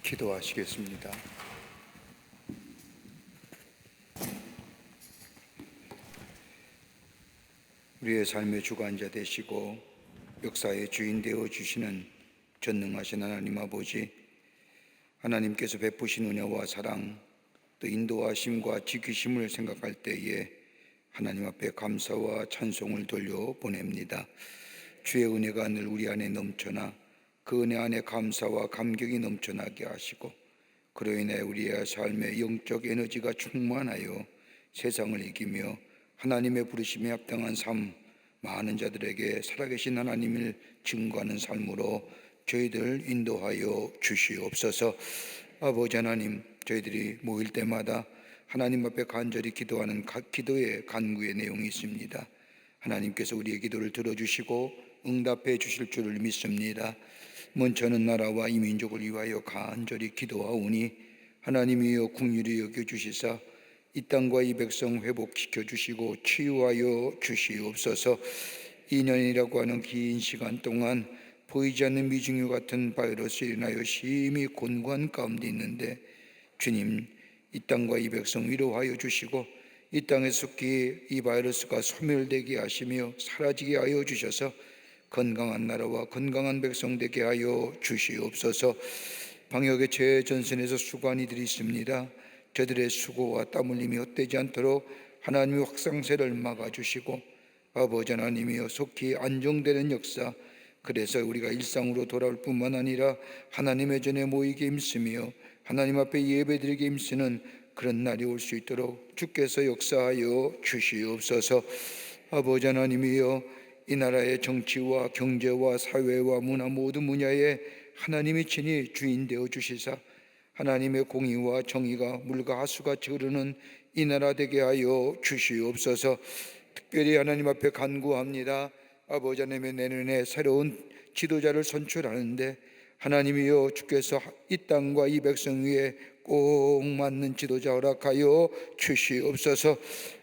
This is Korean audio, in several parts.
기도하시겠습니다. 우리의 삶의 주관자 되시고 역사의 주인 되어 주시는 전능하신 하나님 아버지, 하나님께서 베푸신 은혜와 사랑, 또 인도하심과 지키심을 생각할 때에 하나님 앞에 감사와 찬송을 돌려 보냅니다. 주의 은혜가 늘 우리 안에 넘쳐나 그 은혜 안에 감사와 감격이 넘쳐나게 하시고, 그로 인해 우리의 삶의 영적 에너지가 충만하여 세상을 이기며 하나님의 부르심에 합당한 삶, 많은 자들에게 살아계신 하나님을 증거하는 삶으로 저희들 인도하여 주시옵소서. 아버지 하나님, 저희들이 모일 때마다 하나님 앞에 간절히 기도하는 각 기도의 간구의 내용이 있습니다. 하나님께서 우리의 기도를 들어주시고 응답해 주실 줄을 믿습니다. 먼저는 나라와 이 민족을 위하여 간절히 기도하오니 하나님이여 긍휼히 여겨주시사 이 땅과 이 백성 회복시켜 주시고 치유하여 주시옵소서. 2년이라고 하는 긴 시간 동안 보이지 않는 미중유 같은 바이러스로 인하여 심히 곤고한 가운데 있는데, 주님, 이 땅과 이 백성 위로하여 주시고 이 땅에 속히 이 바이러스가 소멸되게 하시며 사라지게 하여 주셔서 건강한 나라와 건강한 백성 되게 하여 주시옵소서. 방역의 최전선에서 수고한 이들이 있습니다. 저들의 수고와 땀 흘림이 헛되지 않도록 하나님의 확산세를 막아주시고, 아버지 하나님이여 속히 안정되는 역사, 그래서 우리가 일상으로 돌아올 뿐만 아니라 하나님의 전에 모이게 힘쓰며 하나님 앞에 예배드리게 힘쓰는 그런 날이 올 수 있도록 주께서 역사하여 주시옵소서. 아버지 하나님이여, 이 나라의 정치와 경제와 사회와 문화 모든 분야에 하나님이 친히 주인 되어 주시사 하나님의 공의와 정의가 물과 하수같이 흐르는 이 나라 되게 하여 주시옵소서. 특별히 하나님 앞에 간구합니다. 아버지 하나님의 내년에 새로운 지도자를 선출하는데 하나님이여, 주께서 이 땅과 이 백성 위에 꼭 맞는 지도자 허락하여 주시옵소서.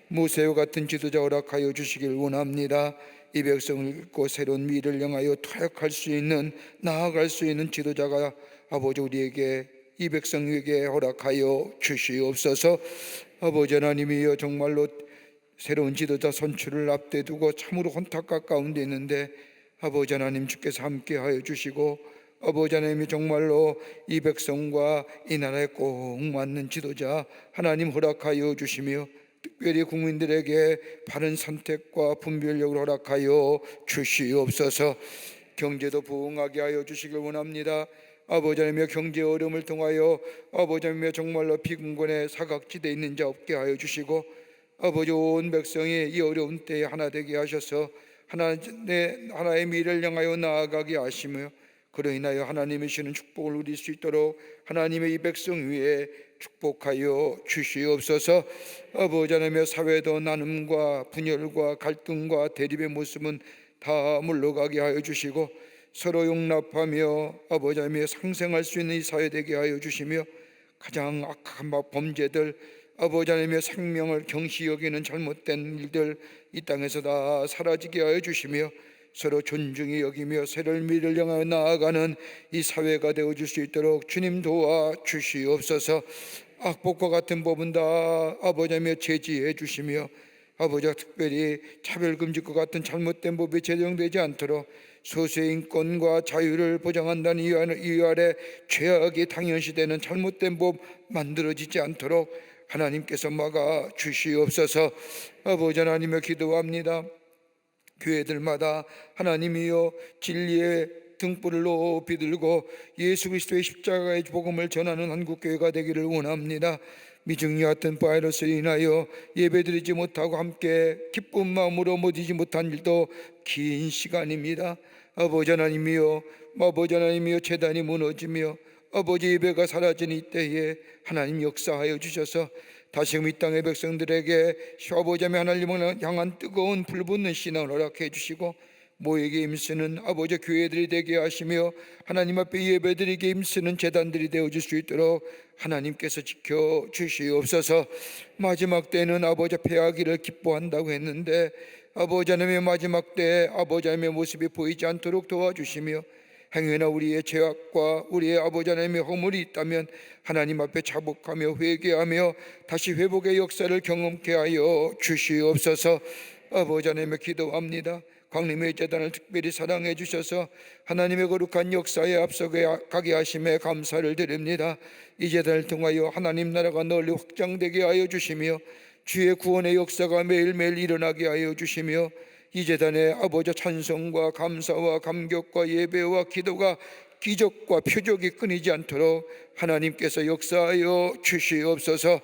모세와 같은 지도자 허락하여 주시길 원합니다. 이 백성을 읽고 새로운 미래를 향하여 타협할 수 있는, 나아갈 수 있는 지도자가 아버지 우리에게, 이 백성에게 허락하여 주시옵소서. 아버지 하나님이여, 정말로 새로운 지도자 선출을 앞대 두고 참으로 혼탁한 가운데 있는데 아버지 하나님, 주께서 함께하여 주시고 아버지 하나님이 정말로 이 백성과 이 나라에 꼭 맞는 지도자 하나님 허락하여 주시며, 특별히 국민들에게 바른 선택과 분별력을 허락하여 주시옵소서. 경제도 부흥하게 하여 주시길 원합니다. 아버지 하나님의 경제 어려움을 통하여 아버지 하나님의 정말로 비근권의 사각지대에 있는 자 없게 하여 주시고, 아버지 온 백성이 이 어려운 때에 하나 되게 하셔서 하나의 미래를 향하여 나아가게 하시며, 그로 인하여 하나님이 주시는 축복을 누릴 수 있도록 하나님의 이 백성 위에 축복하여 주시옵소서. 아버지 하나님의 사회도 나눔과 분열과 갈등과 대립의 모습은 다 물러가게 하여 주시고 서로 용납하며 아버지 하나님의 상생할 수 있는 이 사회 되게 하여 주시며, 가장 악한 범죄들, 아버지 하나님의 생명을 경시 여기는 잘못된 일들 이 땅에서 다 사라지게 하여 주시며 서로 존중히 여기며 새로운 미래를 향하여 나아가는 이 사회가 되어줄 수 있도록 주님 도와 주시옵소서. 악법과 같은 법은 다 아버지 하나님의 제지해 주시며 아버지가 특별히 차별금지과 같은 잘못된 법이 제정되지 않도록 소수의 인권과 자유를 보장한다는 이유 아래 죄악이 당연시되는 잘못된 법 만들어지지 않도록 하나님께서 막아 주시옵소서. 아버지 하나님을 기도합니다. 교회들마다 하나님이여, 진리의 등불을 높이 들고 예수 그리스도의 십자가의 복음을 전하는 한국교회가 되기를 원합니다. 미중유 같은 바이러스로 인하여 예배드리지 못하고 함께 기쁜 마음으로 모이지 못한 일도 긴 시간입니다. 아버지 하나님이여, 아버지 하나님이여, 제단이 무너지며 아버지 예배가 사라지는 이때에 하나님 역사하여 주셔서 다시금 이 땅의 백성들에게 아버지 하나님을 향한 뜨거운 불붙는 신앙을 허락해 주시고 모이게 힘쓰는 아버지 교회들이 되게 하시며 하나님 앞에 예배드리게 힘쓰는 제단들이 되어줄 수 있도록 하나님께서 지켜 주시옵소서. 마지막 때는 아버지 패하기를 기뻐한다고 했는데 아버지 하나님의 마지막 때 아버지 하나님의 모습이 보이지 않도록 도와주시며 행여나 우리의 죄악과 우리의 아버지 하나님의 허물이 있다면 하나님 앞에 자복하며 회개하며 다시 회복의 역사를 경험케 하여 주시옵소서. 아버지 하나님의 기도합니다. 광림의 재단을 특별히 사랑해 주셔서 하나님의 거룩한 역사에 앞서가게 하심에 감사를 드립니다. 이 재단을 통하여 하나님 나라가 널리 확장되게 하여 주시며 주의 구원의 역사가 매일매일 일어나게 하여 주시며 이 재단의 아버지 찬송과 감사와 감격과 예배와 기도가 기적과 표적이 끊이지 않도록 하나님께서 역사하여 주시옵소서.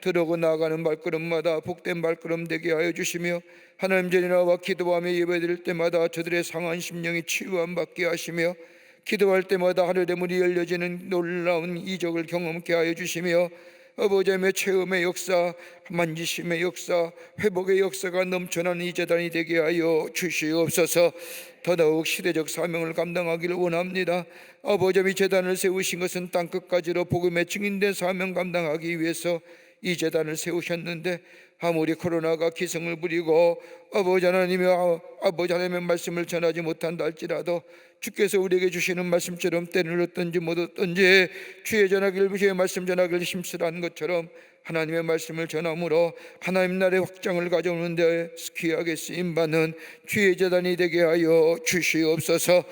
들어오고 나가는 발걸음마다 복된 발걸음 되게 하여 주시며 하나님 전에 나와 기도하며 예배드릴 때마다 저들의 상한 심령이 치유함 받게 하시며 기도할 때마다 하늘의 문이 열려지는 놀라운 이적을 경험케 하여 주시며 아버지 하나님의 체험의 역사, 만지심의 역사, 회복의 역사가 넘쳐나는 이 재단이 되게 하여 주시옵소서. 더더욱 시대적 사명을 감당하기를 원합니다. 아버지 하나님, 이 재단을 세우신 것은 땅끝까지로 복음의 증인된 사명 감당하기 위해서 이 재단을 세우셨는데 아무리 코로나가 기승을 부리고 아버지 하나님의 말씀을 전하지 못한다 할지라도 주께서 우리에게 주시는 말씀처럼 때를 얻든지 못 얻든지 주의 전하기를 주의 말씀 전하기를 힘쓰라는 것처럼 하나님의 말씀을 전함으로 하나님 나라의 확장을 가져오는 데 귀하게 쓰임받는 주의 재단이 되게 하여 주시옵소서.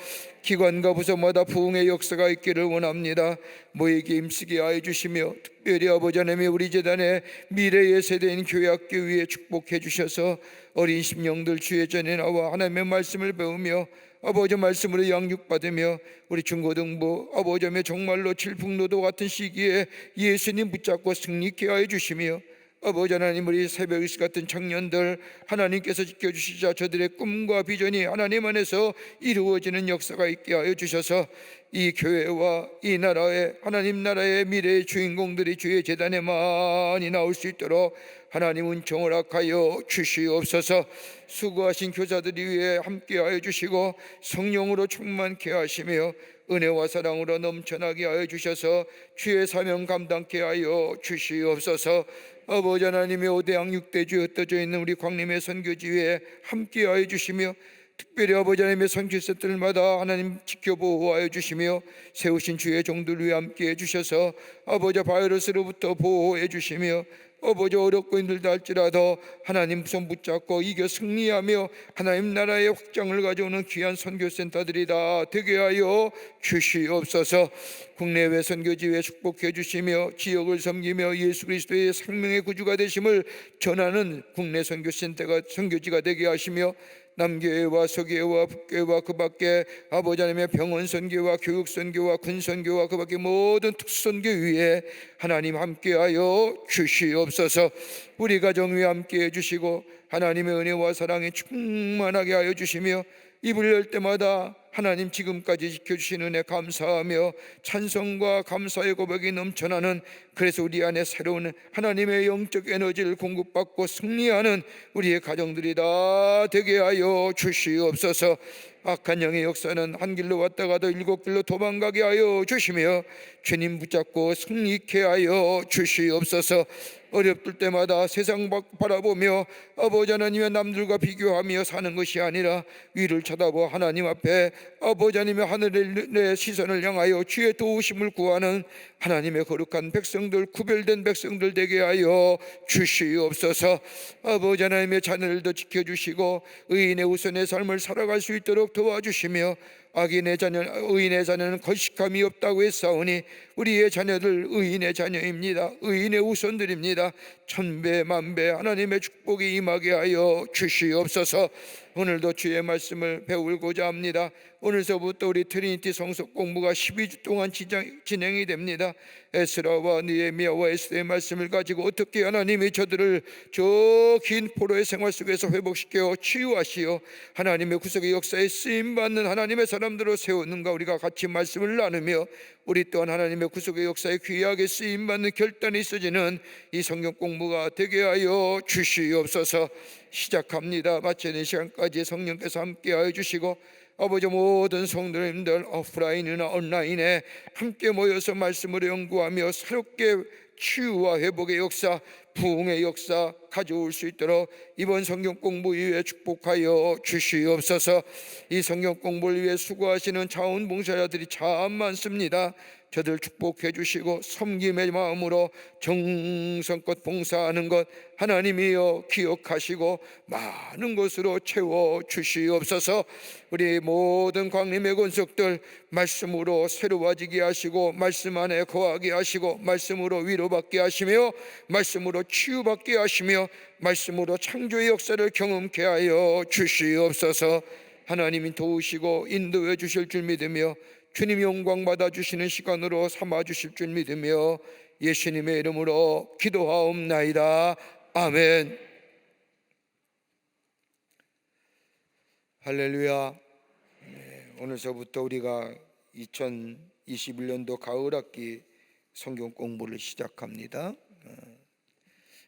기관과 부서마다 부흥의 역사가 있기를 원합니다. 모이게 힘쓰게 하여 주시며 특별히 아버지 하나님의 우리 재단의 미래의 세대인 교회학교 위에 축복해 주셔서 어린 심령들 주의 전에 나와 하나님의 말씀을 배우며 아버지 말씀으로 양육받으며 우리 중고등부 아버지 하나님의 정말로 질풍노도 같은 시기에 예수님 붙잡고 승리케 하여 주시며 아버지 하나님, 우리 새벽 일시 같은 청년들 하나님께서 지켜주시자 저들의 꿈과 비전이 하나님 안에서 이루어지는 역사가 있게 하여 주셔서 이 교회와 이 나라의 하나님 나라의 미래의 주인공들이 주의 재단에 많이 나올 수 있도록 하나님 은총을 허락하여 주시옵소서. 수고하신 교사들이 위해 함께하여 주시고 성령으로 충만케 하시며 은혜와 사랑으로 넘쳐나게 하여 주셔서 주의 사명 감당케 하여 주시옵소서. 아버지 하나님의 5대양 6대주에 흩어져 있는 우리 광림의 선교지에 함께하여 주시며 특별히 아버지 하나님의 선교사들마다 하나님 지켜보호하여 주시며 세우신 주의 종들 위해 함께해 주셔서 아버지 바이러스로부터 보호해 주시며 아버지 어렵고 힘들다 할지라도 하나님 손 붙잡고 이겨 승리하며 하나님 나라의 확장을 가져오는 귀한 선교센터들이 다 되게 하여 주시옵소서. 국내외 선교지에 축복해 주시며 지역을 섬기며 예수 그리스도의 생명의 구주가 되심을 전하는 국내 선교지가 되게 하시며 남교회와 서교회와 북교회와 그 밖에 아버지 하나님의 병원 선교와 교육 선교와 군 선교와 그 밖에 모든 특수 선교 위에 하나님 함께하여 주시옵소서. 우리 가정 위에 함께해 주시고 하나님의 은혜와 사랑이 충만하게 하여 주시며 입을 열 때마다 하나님 지금까지 지켜주신 은혜 감사하며 찬송과 감사의 고백이 넘쳐나는, 그래서 우리 안에 새로운 하나님의 영적 에너지를 공급받고 승리하는 우리의 가정들이 다 되게 하여 주시옵소서. 악한 영의 역사는 한 길로 왔다가도 7길로 도망가게 하여 주시며 주님 붙잡고 승리케 하여 주시옵소서. 어렵을 때마다 세상 바라보며 아버지 하나님의 남들과 비교하며 사는 것이 아니라 위를 쳐다보 하나님 앞에 아버지 하나님의 하늘의 시선을 향하여 주의 도우심을 구하는 하나님의 거룩한 백성들, 구별된 백성들 되게 하여 주시옵소서. 아버지 하나님의 자녀들도 지켜주시고 의인의 우선의 삶을 살아갈 수 있도록 도와주시며 의인의 자녀는 거식함이 없다고 했사오니 우리의 자녀들 의인의 자녀입니다. 의인의 우선들입니다. 천배 만배 하나님의 축복이 임하게 하여 주시옵소서. 오늘도 주의 말씀을 배우고자 합니다. 오늘서부터 우리 트리니티 성석 공부가 12주 동안 진행이 됩니다. 에스라와 느헤미야와 에스더의 말씀을 가지고 어떻게 하나님이 저들을 저 긴 포로의 생활 속에서 회복시켜 치유하시어 하나님의 구속의 역사에 쓰임받는 하나님의 사람들로 세우는가, 우리가 같이 말씀을 나누며 우리 또한 하나님의 구속의 역사에 귀하게 쓰임받는 결단이 있어지는 이 성경 공부가 되게 하여 주시옵소서. 시작합니다. 마치는 시간까지 성령께서 함께하여 주시고 아버지 모든 성도님들 오프라인이나 온라인에 함께 모여서 말씀을 연구하며 새롭게 치유와 회복의 역사, 부흥의 역사 가져올 수 있도록 이번 성경 공부 이후에 축복하여 주시옵소서. 이 성경 공부를 위해 수고하시는 자원봉사자들이 참 많습니다. 저들 축복해 주시고 섬김의 마음으로 정성껏 봉사하는 것 하나님이여 기억하시고 많은 것으로 채워 주시옵소서. 우리 모든 광림의 권속들 말씀으로 새로워지게 하시고 말씀 안에 거하게 하시고 말씀으로 위로받게 하시며 말씀으로 치유받게 하시며 말씀으로 창조의 역사를 경험케 하여 주시옵소서. 하나님이 도우시고 인도해 주실 줄 믿으며 주님 영광 받아 주시는 시간으로 삼아 주실 줄 믿으며 예수님의 이름으로 기도하옵나이다. 아멘. 할렐루야. 오늘서부터 우리가 2021년도 가을 학기 성경 공부를 시작합니다.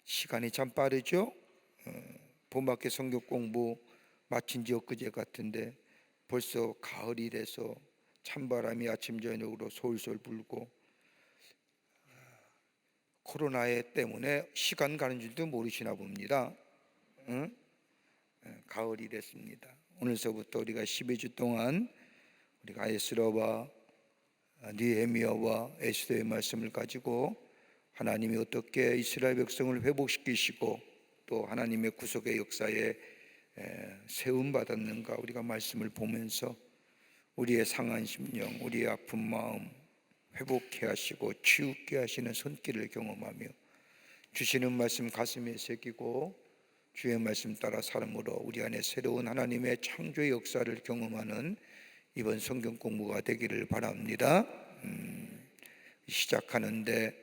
시간이 참 빠르죠. 봄학기 성경 공부 마친 지 엊그제 같은데 벌써 가을이 돼서 찬바람이 아침 저녁으로 솔솔 불고 코로나 때문에 시간 가는 줄도 모르시나 봅니다. 가을이 됐습니다. 오늘서부터 우리가 12주 동안 우리가 에스라와 느헤미야와 에스더의 말씀을 가지고 하나님이 어떻게 이스라엘 백성을 회복시키시고 또 하나님의 구속의 역사에 세움받았는가 우리가 말씀을 보면서 우리의 상한 심령, 우리의 아픈 마음 회복케 하시고 치유케 하시는 손길을 경험하며 주시는 말씀 가슴에 새기고 주의 말씀 따라 삶으로 우리 안에 새로운 하나님의 창조의 역사를 경험하는 이번 성경 공부가 되기를 바랍니다. 시작하는데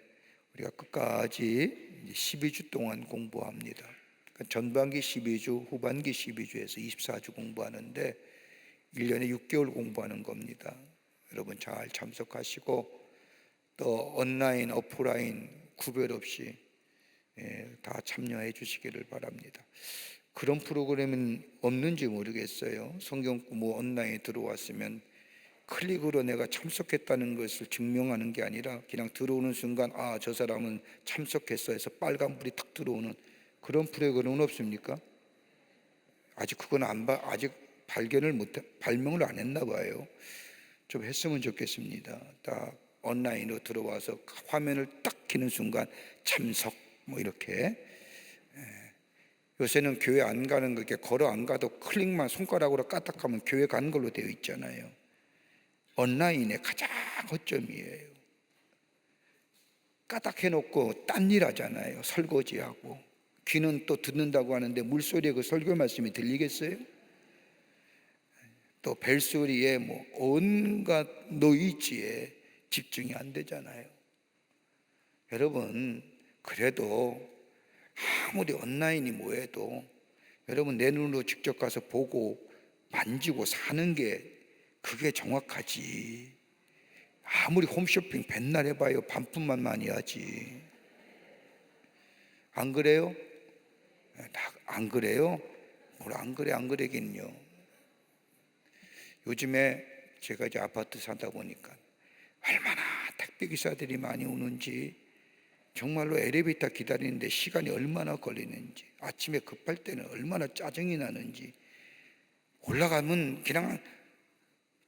우리가 끝까지 12주 동안 공부합니다. 그러니까 전반기 12주, 후반기 12주에서 24주 공부하는데 1년에 6개월 공부하는 겁니다. 여러분 잘 참석하시고 또 온라인, 오프라인 구별 없이 다 참여해 주시기를 바랍니다. 그런 프로그램은 없는지 모르겠어요. 성경 공부 온라인에 들어왔으면 클릭으로 내가 참석했다는 것을 증명하는 게 아니라 그냥 들어오는 순간 아, 저 사람은 참석했어 해서 빨간불이 탁 들어오는 그런 프로그램은 없습니까? 아직 그건 아직 발명을 안 했나 봐요. 좀 했으면 좋겠습니다. 딱 온라인으로 들어와서 화면을 딱 켜는 순간 참석 뭐 이렇게. 요새는 교회 안 가는 거 이렇게 걸어 안 가도 클릭만 손가락으로 까딱하면 교회 가는 걸로 되어 있잖아요. 온라인의 가장 허점이에요. 까딱해놓고 딴 일 하잖아요. 설거지하고 귀는 또 듣는다고 하는데 물소리에 그 설교 말씀이 들리겠어요? 또 벨소리에 뭐 온갖 노이즈에 집중이 안 되잖아요. 여러분 그래도 아무리 온라인이 뭐해도 여러분 내 눈으로 직접 가서 보고 만지고 사는 게 그게 정확하지. 아무리 홈쇼핑 맨날 해봐요 반품만 많이 하지. 안 그래요? 안 그래요? 뭘 안 그래 안 그래긴요. 요즘에 제가 이제 아파트 사다 보니까 얼마나 택배 기사들이 많이 오는지 정말로 엘리베이터 기다리는데 시간이 얼마나 걸리는지 아침에 급할 때는 얼마나 짜증이 나는지 올라가면 그냥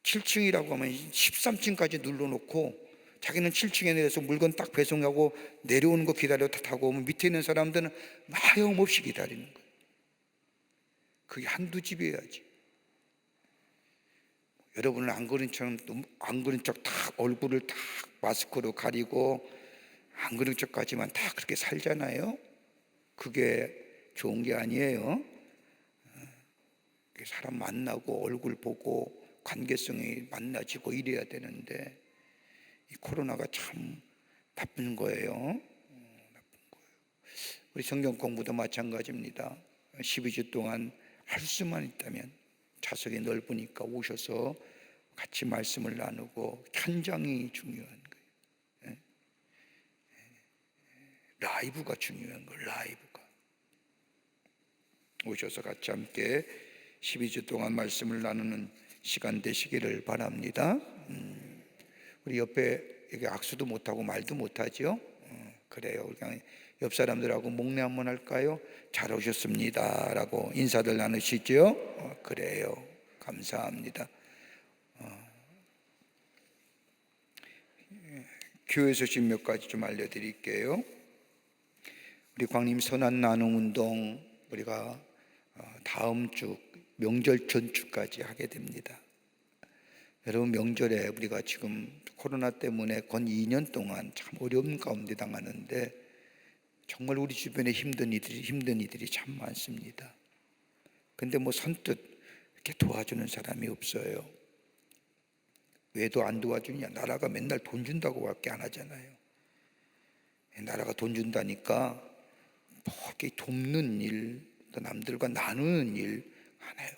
7층이라고 하면 13층까지 눌러놓고 자기는 7층에 내려서 물건 딱 배송하고 내려오는 거 기다려 타고 오면 밑에 있는 사람들은 하염없이 기다리는 거예요. 그게 한두 집이어야지. 여러분은 안 그런 척 다 얼굴을 다 마스크로 가리고 안 그런 척까지만 다 그렇게 살잖아요. 그게 좋은 게 아니에요. 사람 만나고 얼굴 보고 관계성이 만나지고 이래야 되는데 이 코로나가 참 나쁜 거예요. 나쁜 거예요. 우리 성경 공부도 마찬가지입니다. 12주 동안 할 수만 있다면 좌석이 넓으니까 오셔서 같이 말씀을 나누고 현장이 중요한 거예요. 라이브가 중요한 거예요. 라이브가 오셔서 같이 함께 12주 동안 말씀을 나누는 시간 되시기를 바랍니다. 우리 옆에 이게 악수도 못하고 말도 못하죠? 그래요. 그냥 옆 사람들하고 목례 한번 할까요? 잘 오셨습니다 라고 인사들 나누시죠? 그래요. 감사합니다. 교회 소식 몇 가지 좀 알려드릴게요. 우리 광림 선한 나눔 운동 우리가 다음 주 명절 전주까지 하게 됩니다. 여러분, 명절에 우리가 지금 코로나 때문에 건 2년 동안 참 어려운 가운데 당하는데 정말 우리 주변에 힘든 이들이 참 많습니다. 근데 뭐 선뜻 이렇게 도와주는 사람이 없어요. 왜도 안 도와주냐? 나라가 맨날 돈 준다고 밖에 안 하잖아요. 나라가 돈 준다니까 뭐 이렇게 돕는 일, 또 남들과 나누는 일 안 해요.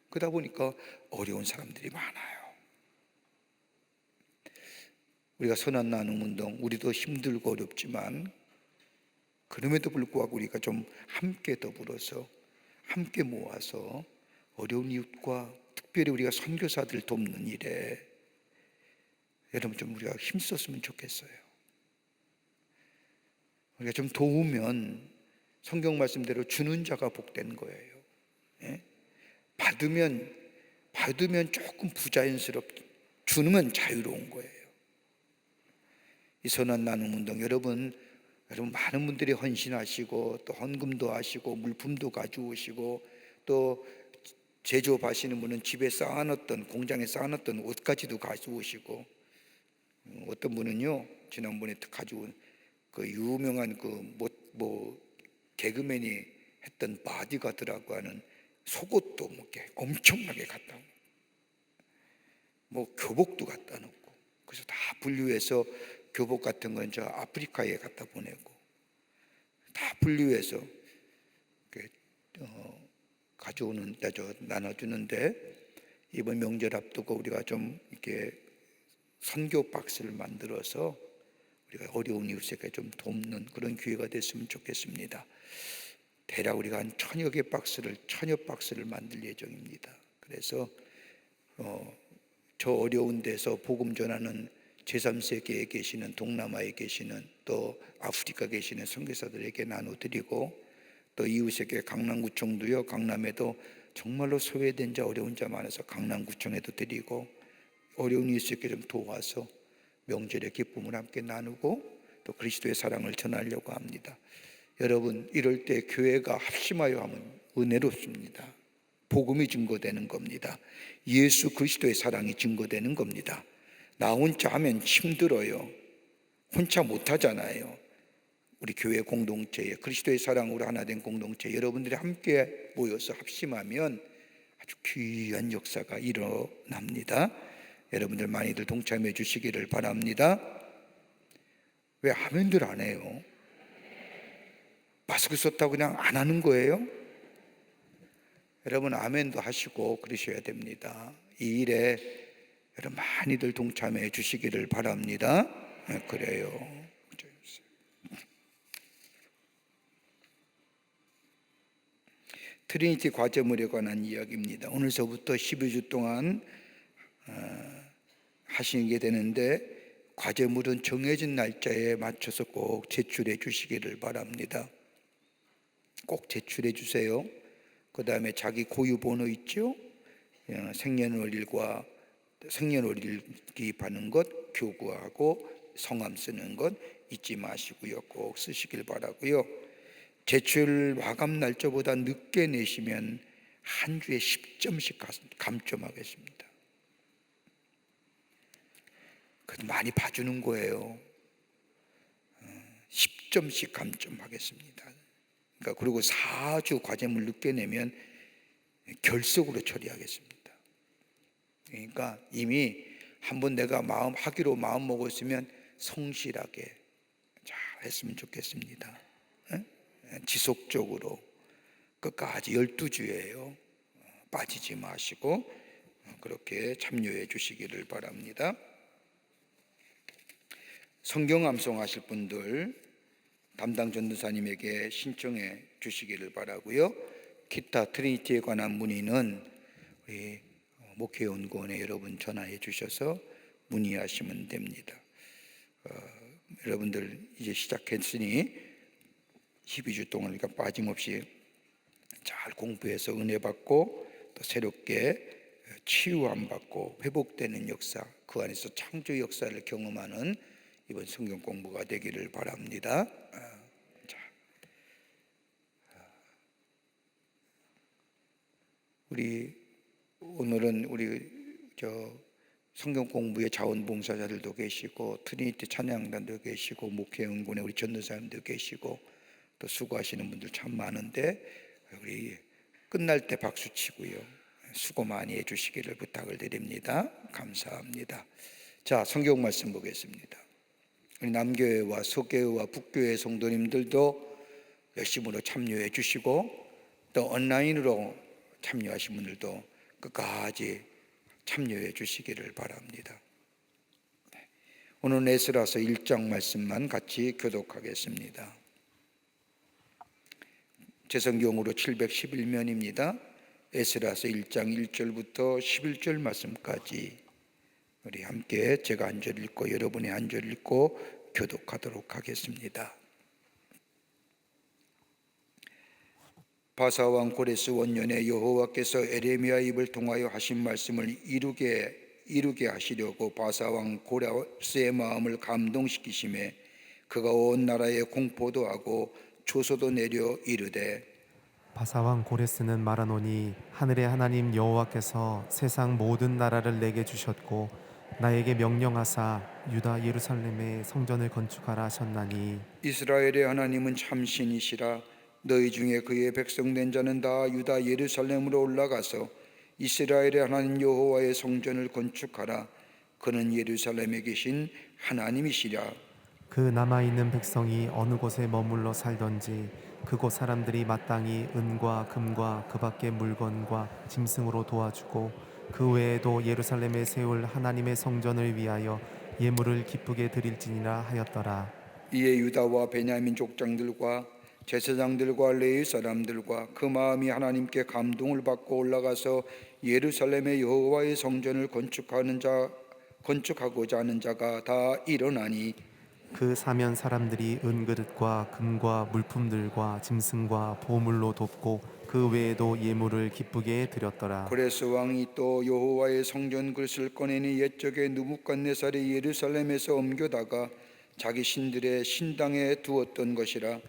그러다 보니까 어려운 사람들이 많아요. 우리가 선한 나눔 운동, 우리도 힘들고 어렵지만 그럼에도 불구하고 우리가 좀 함께 더불어서 함께 모아서 어려운 이웃과 특별히 우리가 선교사들 돕는 일에 여러분 좀 우리가 힘썼으면 좋겠어요. 우리가 좀 도우면 성경 말씀대로 주는 자가 복된 거예요. 예? 받으면 조금 부자연스럽게, 주는 자유로운 거예요. 이 선한 나눔 운동 여러분 많은 분들이 헌신하시고 또 헌금도 하시고 물품도 가져오시고 또 제조업하시는 분은 집에 쌓아놨던 공장에 쌓아놨던 옷까지도 가져오시고 어떤 분은요 지난번에 가져온 그 유명한 개그맨이 했던 바디가드라고 하는 속옷도 뭐 엄청나게 갖다 놓고 뭐 교복도 갖다 놓고 그래서 다 분류해서 교복 같은 건 저 아프리카에 갖다 보내고 다 분류해서 가져오는 나눠주는데 이번 명절 앞두고 우리가 좀 이렇게 선교 박스를 만들어서 우리가 어려운 이웃에게 좀 돕는 그런 기회가 됐으면 좋겠습니다. 대략 우리가 한 1000여 박스를 만들 예정입니다. 그래서 저 어려운 데서 복음 전하는 제3세계에 계시는 동남아에 계시는 또 아프리카 계시는 선교사들에게 나눠드리고 또 이웃에게 강남구청도요, 강남에도 정말로 소외된 자 어려운 자 많아서 강남구청에도 드리고 어려운 이웃에게 좀 도와서 명절의 기쁨을 함께 나누고 또 그리스도의 사랑을 전하려고 합니다. 여러분 이럴 때 교회가 합심하여 하면 은혜롭습니다. 복음이 증거되는 겁니다. 예수 그리스도의 사랑이 증거되는 겁니다. 나 혼자 하면 힘들어요. 혼자 못하잖아요. 우리 교회 공동체에 그리스도의 사랑으로 하나 된 공동체 여러분들이 함께 모여서 합심하면 아주 귀한 역사가 일어납니다. 여러분들 많이들 동참해 주시기를 바랍니다. 왜 아멘들 안 해요? 마스크 썼다고 그냥 안 하는 거예요? 여러분 아멘도 하시고 그러셔야 됩니다. 이 일에 여러분 많이들 동참해 주시기를 바랍니다. 그래요. 트리니티 과제물에 관한 이야기입니다. 오늘서부터 12주 동안 하시게 되는데 과제물은 정해진 날짜에 맞춰서 꼭 제출해 주시기를 바랍니다. 꼭 제출해 주세요. 그 다음에 자기 고유 번호 있죠? 생년월일과 생년월일 기입하는 것, 교구하고 성함 쓰는 것 잊지 마시고요. 꼭 쓰시길 바라고요. 제출 마감 날짜보다 늦게 내시면 한 주에 10점씩 감점하겠습니다. 그래도 많이 봐주는 거예요. 10점씩 감점하겠습니다. 그러니까 그리고 4주 과제물 늦게 내면 결석으로 처리하겠습니다. 그러니까 이미 한번 내가 하기로 마음 먹었으면 성실하게 잘 했으면 좋겠습니다. 지속적으로 끝까지 12주예요. 빠지지 마시고 그렇게 참여해 주시기를 바랍니다. 성경 암송하실 분들 담당 전도사님에게 신청해 주시기를 바라고요. 기타 트리니티에 관한 문의는 우리 목회연구원에 여러분 전화해 주셔서 문의하시면 됩니다. 여러분들 이제 시작했으니 12주 동안 그러니까 빠짐없이 잘 공부해서 은혜 받고 또 새롭게 치유함 받고 회복되는 역사, 그 안에서 창조 역사를 경험하는 이번 성경 공부가 되기를 바랍니다. 오늘은 우리 성경 공부의 자원봉사자들도 계시고 트리니티 찬양단도 계시고 목회연구원에 우리 전도사님도 계시고 또 수고하시는 분들 참 많은데 우리 끝날 때 박수 치고요, 수고 많이 해주시기를 부탁을 드립니다. 감사합니다. 자, 성경 말씀 보겠습니다. 우리 남교회와 서교회와 북교회 성도님들도 열심으로 참여해 주시고 또 온라인으로 참여하신 분들도 끝까지 참여해 주시기를 바랍니다. 오늘 에스라서 1장 말씀만 같이 교독하겠습니다. 제성경으로 711면입니다. 에스라서 1장 1절부터 11절 말씀까지 우리 함께 제가 한 절 읽고 여러분이 한 절 읽고 교독하도록 하겠습니다. 바사왕 고레스 원년에 여호와께서 에레미야 입을 통하여 하신 말씀을 이루게 하시려고 바사왕 고레스의 마음을 감동시키심에 그가 온 나라에 공포도 하고 조소도 내려 이르되 바사왕 고레스는 말하노니 하늘의 하나님 여호와께서 세상 모든 나라를 내게 주셨고 나에게 명령하사 유다 예루살렘에 성전을 건축하라 하셨나니 이스라엘의 하나님은 참신이시라. 너희 중에 그의 백성된 자는 다 유다 예루살렘으로 올라가서 이스라엘의 하나님 여호와의 성전을 건축하라. 그는 예루살렘에 계신 하나님이시라. 그 남아있는 백성이 어느 곳에 머물러 살던지 그곳 사람들이 마땅히 은과 금과 그 밖의 물건과 짐승으로 도와주고 그 외에도 예루살렘에 세울 하나님의 성전을 위하여 예물을 기쁘게 드릴지니라 하였더라. 이에 유다와 베냐민 족장들과 제사장들과 레위 사람들과 그 마음이 하나님께 감동을 받고 올라가서 예루살렘의 여호와의 성전을 건축하고자 하는 자가 다 일어나니 그 사면 사람들이 은그릇과 금과 물품들과 짐승과 보물로 돕고 그 외에도 예물을 기쁘게 드렸더라. 고레스 왕이 또 여호와의 성전 그릇을 꺼내니 옛적에 느부갓네살이 예루살렘에서 옮겨다가 자기 신들의 신당에 두었던 것이라.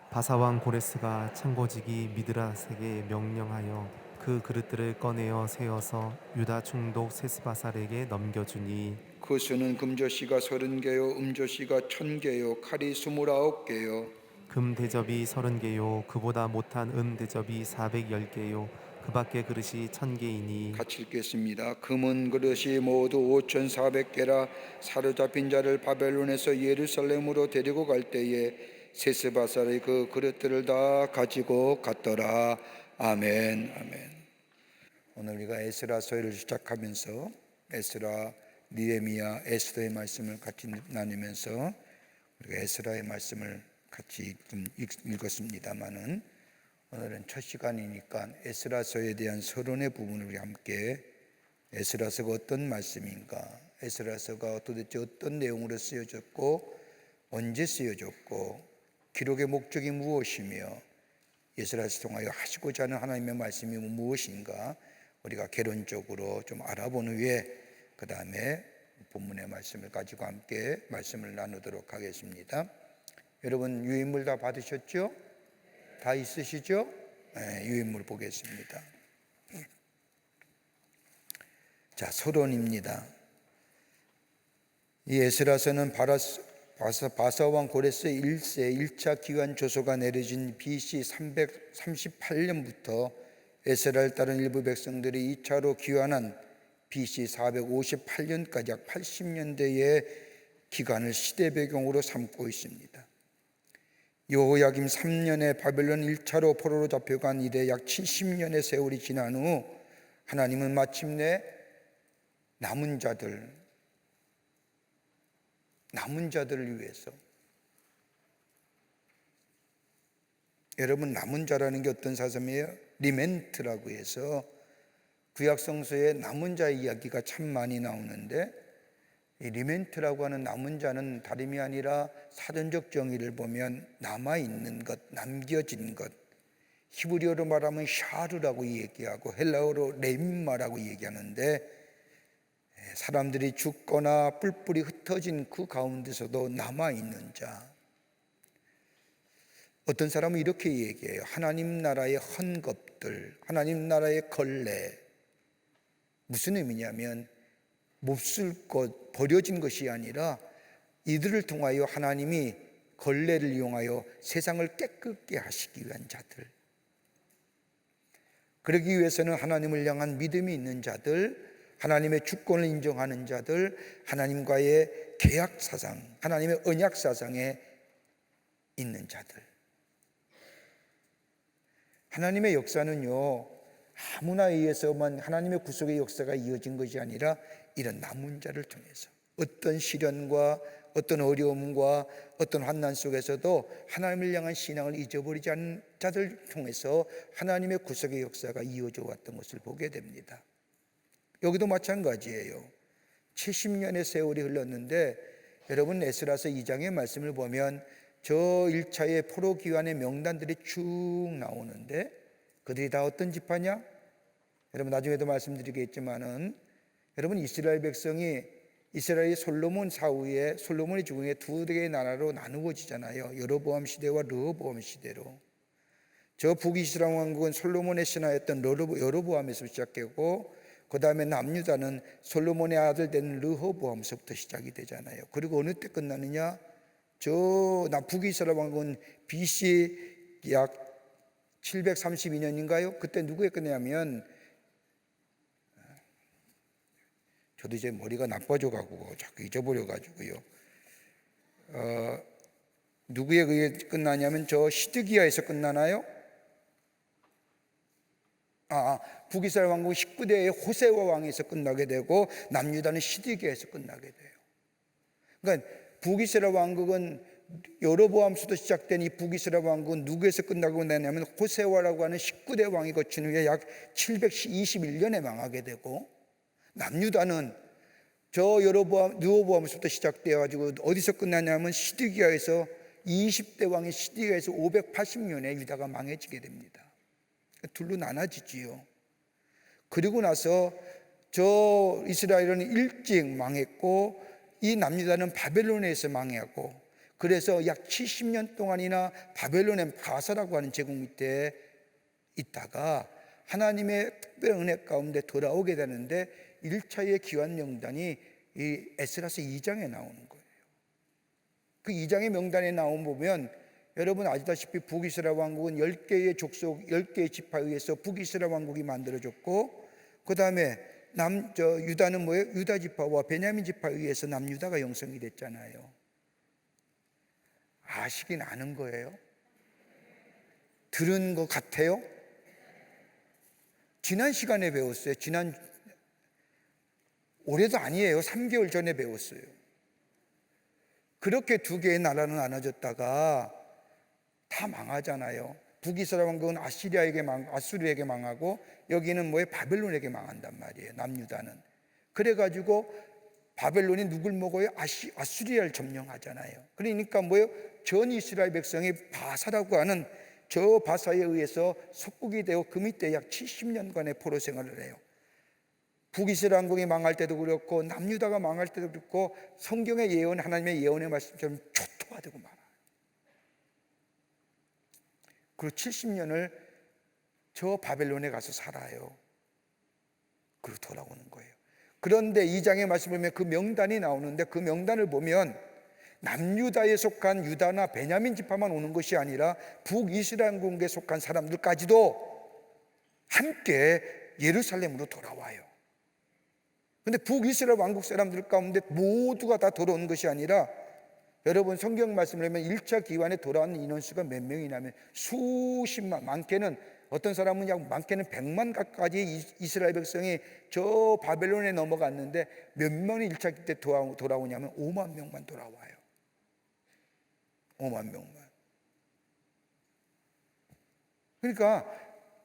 바사왕 고레스가 창고지기 미드라색에 명령하여 그 그릇들을 꺼내어 세어서 유다 총독 세스바살에게 넘겨주니 그 수는 금조씨가 30개요 음조씨가 1000개요 칼이 29개요 금 대접이 30개요 그보다 못한 은 대접이 410개요 그 밖의 그릇이 1000개이니 같이 읽겠습니다. 금은 그릇이 모두 5400개라. 사로잡힌 자를 바벨론에서 예루살렘으로 데리고 갈 때에 세스바살이 그 그릇들을 다 가지고 갔더라. 아멘. 아멘. 오늘 우리가 에스라서를 시작하면서 에스라, 느헤미야, 에스더의 말씀을 같이 나누면서 우리가 에스라의 말씀을 같이 좀 읽었습니다만은 오늘은 첫 시간이니까 에스라서에 대한 서론의 부분을 우리 함께 에스라서가 어떤 말씀인가, 에스라서가 도대체 어떤 내용으로 쓰여졌고 언제 쓰여졌고 기록의 목적이 무엇이며 에스라서 통하여 하시고자 하는 하나님의 말씀이 무엇인가 우리가 개론적으로 좀 알아본 후에 그 다음에 본문의 말씀을 가지고 함께 말씀을 나누도록 하겠습니다. 여러분 유인물 다 받으셨죠? 다 있으시죠? 네, 유인물 보겠습니다. 자, 서론입니다. 이 에스라서는 바사왕 고레스 1세 1차 기환 조서가 내려진 BC 338년부터 에스라를 따른 일부 백성들이 2차로 귀환한 BC 458년까지 약 80년대의 기간을 시대 배경으로 삼고 있습니다. 여호야김 3년에 바벨론 1차로 포로로 잡혀간 이래 약 70년의 세월이 지난 후 하나님은 마침내 남은 자들을 위해서, 여러분 남은 자라는 게 어떤 사람이에요? 리멘트라고 해서 구약 성서에 남은 자의 이야기가 참 많이 나오는데, 이 리멘트라고 하는 남은 자는 다름이 아니라 사전적 정의를 보면 남아있는 것, 남겨진 것, 히브리어로 말하면 샤르라고 얘기하고 헬라어로 레민마라고 얘기하는데, 사람들이 죽거나 뿔뿔이 흩어진 그 가운데서도 남아있는 자. 어떤 사람은 이렇게 얘기해요. 하나님 나라의 헌것들, 하나님 나라의 걸레. 무슨 의미냐면 몹쓸 것, 버려진 것이 아니라 이들을 통하여 하나님이 걸레를 이용하여 세상을 깨끗게 하시기 위한 자들, 그러기 위해서는 하나님을 향한 믿음이 있는 자들, 하나님의 주권을 인정하는 자들, 하나님과의 계약 사상, 하나님의 언약 사상에 있는 자들. 하나님의 역사는요, 아무나 의해서만 하나님의 구속의 역사가 이어진 것이 아니라 이런 남은 자를 통해서 어떤 시련과 어떤 어려움과 어떤 환난 속에서도 하나님을 향한 신앙을 잊어버리지 않는 자들을 통해서 하나님의 구속의 역사가 이어져 왔던 것을 보게 됩니다. 여기도 마찬가지예요. 70년의 세월이 흘렀는데 여러분, 에스라서 2장의 말씀을 보면 저 1차의 포로 기환의 명단들이 쭉 나오는데 그들이 다 어떤 지파냐? 여러분, 나중에도 말씀드리겠지만은 여러분, 이스라엘 백성이 이스라엘이 솔로몬 사후에 솔로몬의 죽음에 두 개의 나라로 나누어지잖아요. 여로보암 시대와 르호보암 시대로. 저 북이스라엘 왕국은 솔로몬의 신하였던 여로보암에서 시작되고, 그 다음에 남유다는 솔로몬의 아들 된 르호보암서부터 시작이 되잖아요. 그리고 어느 때 끝나느냐? 저 북이스라엘 왕국은 BC 약 732년인가요? 그때 누구에 끝나냐면, 저도 이제 머리가 나빠져 가고 자꾸 잊어버려 가지고요. 누구에 의해 끝나냐면 저 시드기야에서 끝나나요? 북이스라엘 왕국 19대의 호세와 왕에서 끝나게 되고 남유다는 시드기야에서 끝나게 돼요. 그러니까 북이스라엘 왕국은 여로보암부터 시작된 이 북이스라엘 왕국은 누구에서 끝나고 나냐면 호세와라고 하는 19대 왕이 거친 후에 약 721년에 망하게 되고, 남유다는 저 르호보암부터 시작되어 가지고 어디서 끝나냐면 시드기야에서 20대 왕의 시드기야에서 580년에 유다가 망해지게 됩니다. 둘로 나눠지지요. 그리고 나서 저 이스라엘은 일찍 망했고 이 남유다는 바벨론에서 망하고, 그래서 약 70년 동안이나 바벨론의 바사라고 하는 제국 밑에 있다가 하나님의 특별한 은혜 가운데 돌아오게 되는데 1차의 기환 명단이 이 에스라서 2장에 나오는 거예요. 그 2장의 명단에 나온 보면 여러분 아시다시피 북이스라엘 왕국은 10개의 족속, 10개의 지파에 의해서 북이스라엘 왕국이 만들어졌고, 그 다음에 유다는 뭐예요? 유다 지파와 베냐민 지파에 의해서 남유다가 형성이 됐잖아요. 아시긴 아는 거예요? 들은 것 같아요? 지난 시간에 배웠어요. 올해도 아니에요. 3개월 전에 배웠어요. 그렇게 두 개의 나라는 나눠졌다가 다 망하잖아요. 북이스라엘 왕국은 아수르에게 망하고 여기는 뭐예요? 바벨론에게 망한단 말이에요. 남유다는. 그래가지고 바벨론이 누굴 먹어요? 아수리아를 점령하잖아요. 그러니까 뭐예요? 전 이스라엘 백성이 바사라고 하는 저 바사에 의해서 속국이 되어 그 밑에 약 70년간의 포로 생활을 해요. 북이스라엘 왕국이 망할 때도 그렇고 남유다가 망할 때도 그렇고 성경의 예언, 하나님의 예언의 말씀처럼 초토화되고 말아요. 그리고 70년을 저 바벨론에 가서 살아요. 그리고 돌아오는 거예요. 그런데 2장의 말씀을 보면 그 명단이 나오는데 그 명단을 보면 남유다에 속한 유다나 베냐민 지파만 오는 것이 아니라 북이스라엘 왕국에 속한 사람들까지도 함께 예루살렘으로 돌아와요. 그런데 북이스라엘 왕국 사람들 가운데 모두가 다 돌아오는 것이 아니라, 여러분 성경 말씀을 보면 1차 기환에 돌아오는 인원수가 몇 명이냐면 수십만, 많게는 어떤 사람은 많게는 100만 가까이 이스라엘 백성이 저 바벨론에 넘어갔는데 몇 명이 1차 때 돌아오냐면 5만 명만 돌아와요. 5만 명만. 그러니까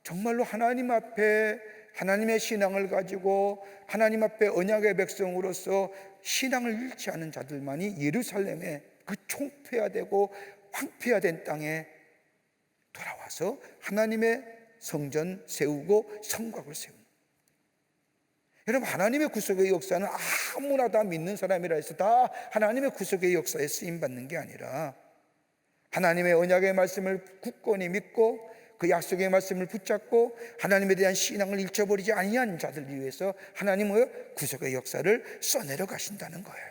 정말로 하나님 앞에 하나님의 신앙을 가지고 하나님 앞에 언약의 백성으로서 신앙을 잃지 않은 자들만이 예루살렘에 그 총폐화되고 황폐화된 땅에 돌아와서 하나님의 성전 세우고 성곽을 세웁니다. 여러분, 하나님의 구속의 역사는 아무나 다 믿는 사람이라 해서 다 하나님의 구속의 역사에 쓰임받는 게 아니라 하나님의 언약의 말씀을 굳건히 믿고 그 약속의 말씀을 붙잡고 하나님에 대한 신앙을 잃어버리지 아니한 자들을 위해서 하나님의 구속의 역사를 써내려 가신다는 거예요.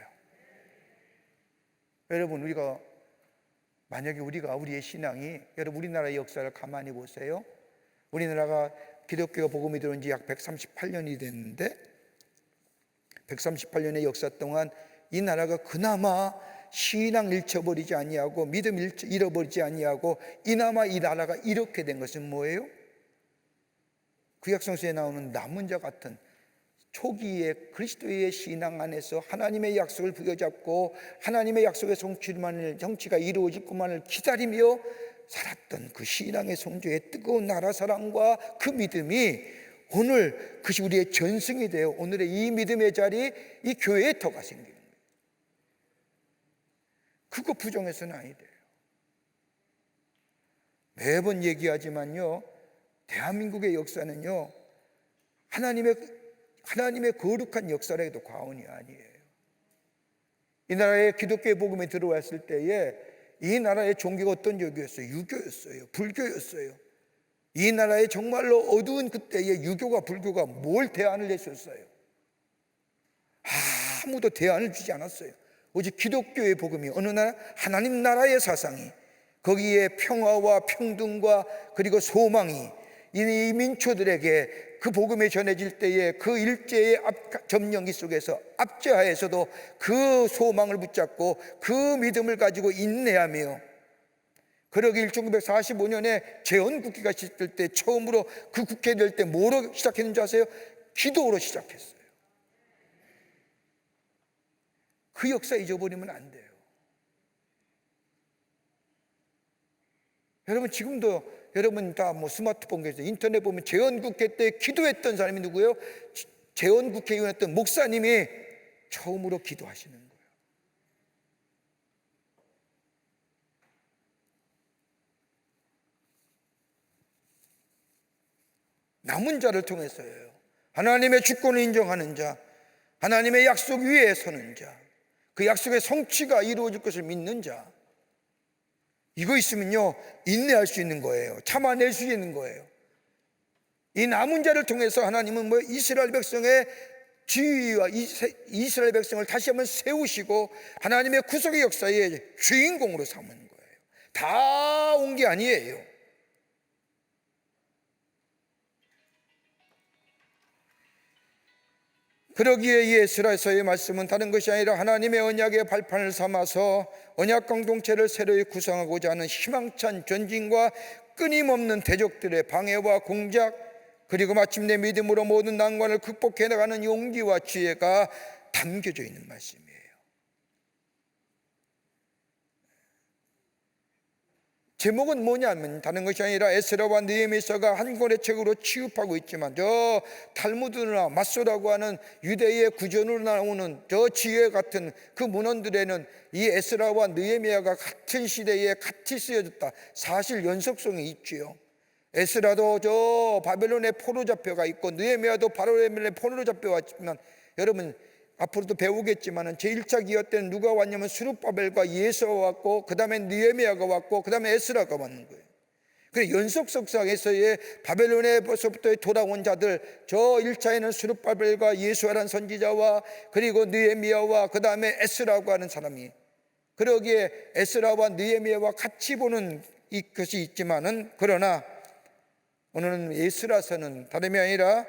여러분, 만약에 우리의 신앙이, 여러분 우리나라의 역사를 가만히 보세요. 우리나라가 기독교가 복음이 들어온 지 약 138년이 됐는데 138년의 역사 동안 이 나라가 그나마 신앙 잃어버리지 아니하고 믿음 잃어버리지 아니하고 이나마 이 나라가 이렇게 된 것은 뭐예요? 구약성서에 나오는 남은 자 같은 초기에 그리스도의 신앙 안에서 하나님의 약속을 부여잡고 하나님의 약속의 성취가 이루어질 것만을 기다리며 살았던 그 신앙의 성조의 뜨거운 나라 사랑과 그 믿음이 오늘 그것이 우리의 전승이 되어 오늘의 이 믿음의 자리, 이 교회에 터가 생기는 거예요. 그거 부정해서는 아니 돼요. 매번 얘기하지만요, 대한민국의 역사는요 하나님의 거룩한 역사라 해도 과언이 아니에요. 이 나라에 기독교의 복음이 들어왔을 때에 이 나라의 종교가 어떤 종교였어요? 유교였어요. 불교였어요. 이 나라에 정말로 어두운 그때에 유교가 불교가 뭘 대안을 했었어요? 아무도 대안을 주지 않았어요. 오직 기독교의 복음이 어느 나라 하나님 나라의 사상이 거기에 평화와 평등과 그리고 소망이 이 민초들에게 그 복음이 전해질 때에 그 일제의 점령기 속에서 압제하에서도 그 소망을 붙잡고 그 믿음을 가지고 인내하며, 그러기 1945년에 재헌국회가 시작될 때 처음으로 그 국회 될 때 뭐로 시작했는지 아세요? 기도로 시작했어요. 그 역사 잊어버리면 안 돼요. 여러분, 지금도 여러분 다 스마트폰에서 인터넷 보면 재헌국회 때 기도했던 사람이 누구예요? 재헌국회의원이었던 목사님이 처음으로 기도하시는 거예요. 남은 자를 통해서예요. 하나님의 주권을 인정하는 자, 하나님의 약속 위에 서는 자, 그 약속의 성취가 이루어질 것을 믿는 자, 이거 있으면요 인내할 수 있는 거예요. 참아낼 수 있는 거예요. 이 남은 자를 통해서 하나님은 이스라엘 백성의 지위와 이스라엘 백성을 다시 한번 세우시고 하나님의 구속의 역사의 주인공으로 삼은 거예요. 다 온 게 아니에요. 그러기에 이 에스라서의 말씀은 다른 것이 아니라 하나님의 언약의 발판을 삼아서 언약 공동체를 새로이 구성하고자 하는 희망찬 전진과 끊임없는 대적들의 방해와 공작, 그리고 마침내 믿음으로 모든 난관을 극복해 나가는 용기와 지혜가 담겨져 있는 말씀이에요. 제목은 뭐냐면 다른 것이 아니라 에스라와 느헤미야가 한 권의 책으로 취급하고 있지만 저 탈무드나 맞소라고 하는 유대의 구전으로 나오는 저 지혜 같은 그 문헌들에는 이 에스라와 느헤미야가 같은 시대에 같이 쓰여졌다, 사실 연속성이 있지요. 에스라도 저 바벨론의 포로 잡혀가 있고 느헤미야도 바벨론의 포로로 잡혀왔지만, 여러분 앞으로도 배우겠지만 제1차 기업 때는 누가 왔냐면 스룹바벨과 예수가 왔고 그 다음에 느헤미야가 왔고 그 다음에 에스라가 왔는 거예요. 그래서 연속성상에서의 바벨론에서부터 돌아온 자들, 저 1차에는 스룹바벨과 예수라는 선지자와 그리고 느헤미야와 그 다음에 에스라고 하는 사람이, 그러기에 에스라와 느헤미야와 같이 보는 것이 있지만은, 그러나 오늘은 에스라서는 다름이 아니라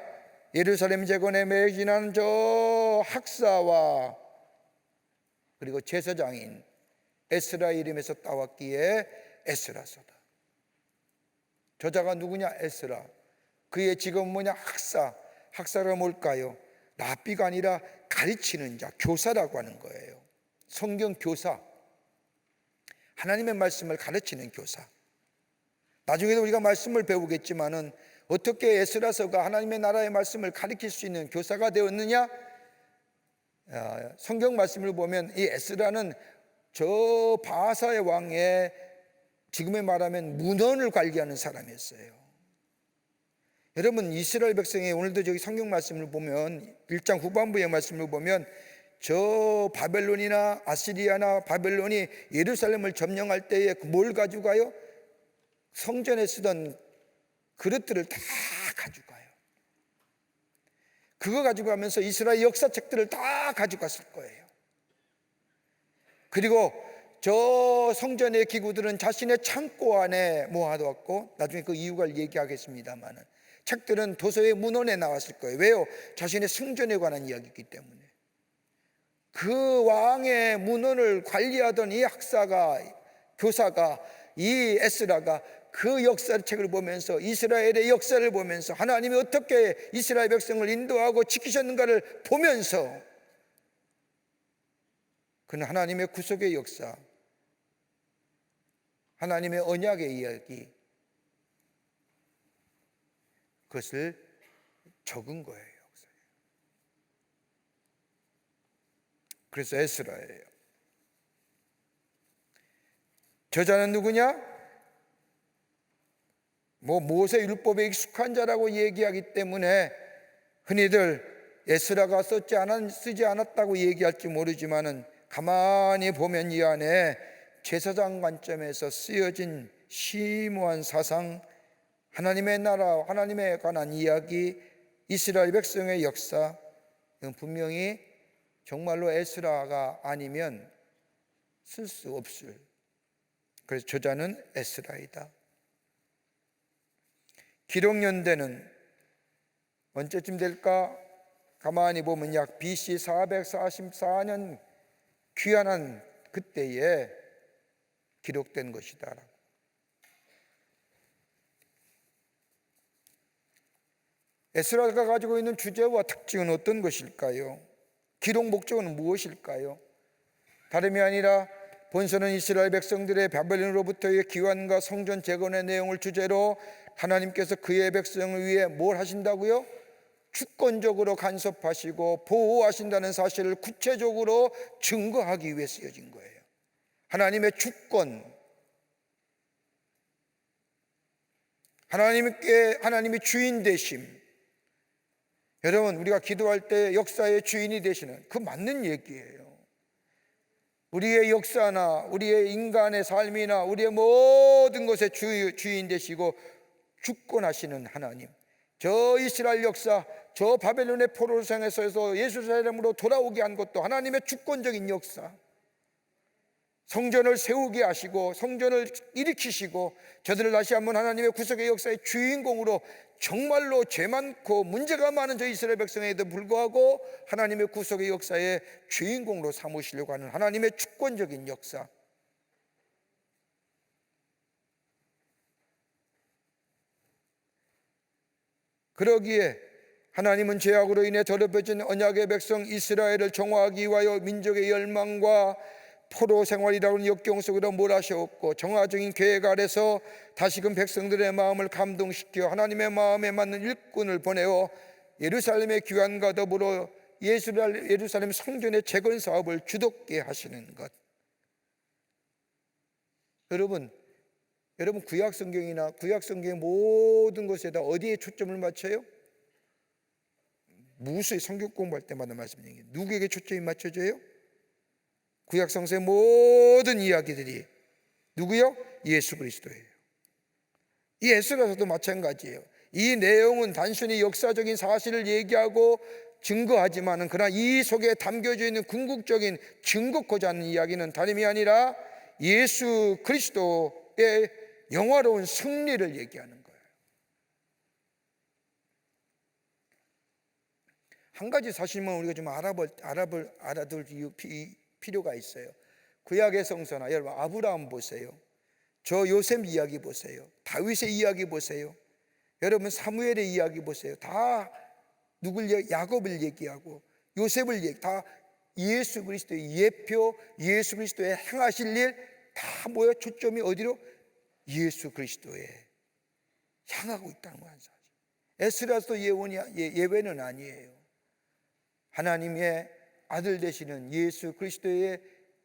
예루살렘 재건에 매진한 저 학사와 그리고 제사장인 에스라 이름에서 따왔기에 에스라서다. 저자가 누구냐? 에스라. 그의 직업은 뭐냐? 학사. 학사가 뭘까요? 랍비가 아니라 가르치는 자, 교사라고 하는 거예요. 성경 교사, 하나님의 말씀을 가르치는 교사. 나중에도 우리가 말씀을 배우겠지만은 어떻게 에스라서가 하나님의 나라의 말씀을 가르칠 수 있는 교사가 되었느냐? 성경 말씀을 보면 이 에스라는 저 바사의 왕의 지금에 말하면 문헌을 관리하는 사람이었어요. 여러분, 이스라엘 백성이 오늘도 저기 성경 말씀을 보면 1장 후반부의 말씀을 보면 저 바벨론이나 아시리아나 바벨론이 예루살렘을 점령할 때에 뭘 가져가요? 성전에 쓰던 그릇들을 다 가져가요. 그거 가져가면서 이스라엘 역사책들을 다 가져갔을 거예요. 그리고 저 성전의 기구들은 자신의 창고 안에 모아두었고, 나중에 그 이유를 얘기하겠습니다만 책들은 도서의 문헌에 나왔을 거예요. 왜요? 자신의 성전에 관한 이야기이기 때문에. 그 왕의 문헌을 관리하던 이 학사가, 교사가, 이 에스라가 그 역사책을 보면서, 이스라엘의 역사를 보면서 하나님이 어떻게 이스라엘 백성을 인도하고 지키셨는가를 보면서 그는 하나님의 구속의 역사, 하나님의 언약의 이야기, 그것을 적은 거예요. 그래서 에스라예요. 저자는 누구냐? 모세 율법에 익숙한 자라고 얘기하기 때문에 흔히들 에스라가 쓰지 않았다고 얘기할지 모르지만은 가만히 보면 이 안에 제사장 관점에서 쓰여진 심오한 사상, 하나님의 나라, 하나님에 관한 이야기, 이스라엘 백성의 역사, 이건 분명히 정말로 에스라가 아니면 쓸 수 없을. 그래서 저자는 에스라이다. 기록연대는 언제쯤 될까? 가만히 보면 약 BC 444년 귀환한 그때에 기록된 것이다. 에스라가 가지고 있는 주제와 특징은 어떤 것일까요? 기록 목적은 무엇일까요? 다름이 아니라 본서는 이스라엘 백성들의 바벨론으로부터의 귀환과 성전 재건의 내용을 주제로 하나님께서 그의 백성을 위해 뭘 하신다고요? 주권적으로 간섭하시고 보호하신다는 사실을 구체적으로 증거하기 위해 쓰여진 거예요. 하나님의 주권, 하나님의 주인 되심. 여러분, 우리가 기도할 때 역사의 주인이 되시는, 그 맞는 얘기예요. 우리의 역사나 우리의 인간의 삶이나 우리의 모든 것의 주인 되시고 주권하시는 하나님, 저 이스라엘 역사, 저 바벨론의 포로생에서 예루살렘으로 돌아오게 한 것도 하나님의 주권적인 역사, 성전을 세우게 하시고 성전을 일으키시고 저들을 다시 한번 하나님의 구속의 역사의 주인공으로, 정말로 죄 많고 문제가 많은 저 이스라엘 백성에도 불구하고 하나님의 구속의 역사의 주인공으로 삼으시려고 하는 하나님의 주권적인 역사. 그러기에 하나님은 죄악으로 인해 더럽혀진 언약의 백성 이스라엘을 정화하기 위하여 민족의 열망과 포로 생활이라는 역경 속으로 몰아셨고 정화적인 계획 아래서 다시금 백성들의 마음을 감동시켜 하나님의 마음에 맞는 일꾼을 보내어 예루살렘의 귀환과 더불어 예루살렘 성전의 재건 사업을 주도케 하시는 것. 여러분 구약 성경이나 구약 성경의 모든 것에다 어디에 초점을 맞춰요? 무수히 성경 공부할 때마다 말씀드리는 게 누구에게 초점이 맞춰져요? 구약 성서의 모든 이야기들이 누구요? 예수 그리스도예요. 이 에스라서도 마찬가지예요. 이 내용은 단순히 역사적인 사실을 얘기하고 증거하지만은 그러나 이 속에 담겨져 있는 궁극적인 증거코자 하는 이야기는 다름이 아니라 예수 그리스도의 영화로운 승리를 얘기하는 거예요. 한 가지 사실만 우리가 좀 알아둘 필요가 있어요. 구약의 성서나 여러분 아브라함 보세요. 저 요셉 이야기 보세요. 다윗의 이야기 보세요. 여러분 사무엘의 이야기 보세요. 다 야곱을 얘기하고 요셉을 다 예수 그리스도의 예표, 예수 그리스도의 행하실 일 다 뭐야? 초점이 어디로? 예수 그리스도에 향하고 있다는 거야. 에스라도 예외는 아니에요. 하나님의 아들 되시는 예수 그리스도의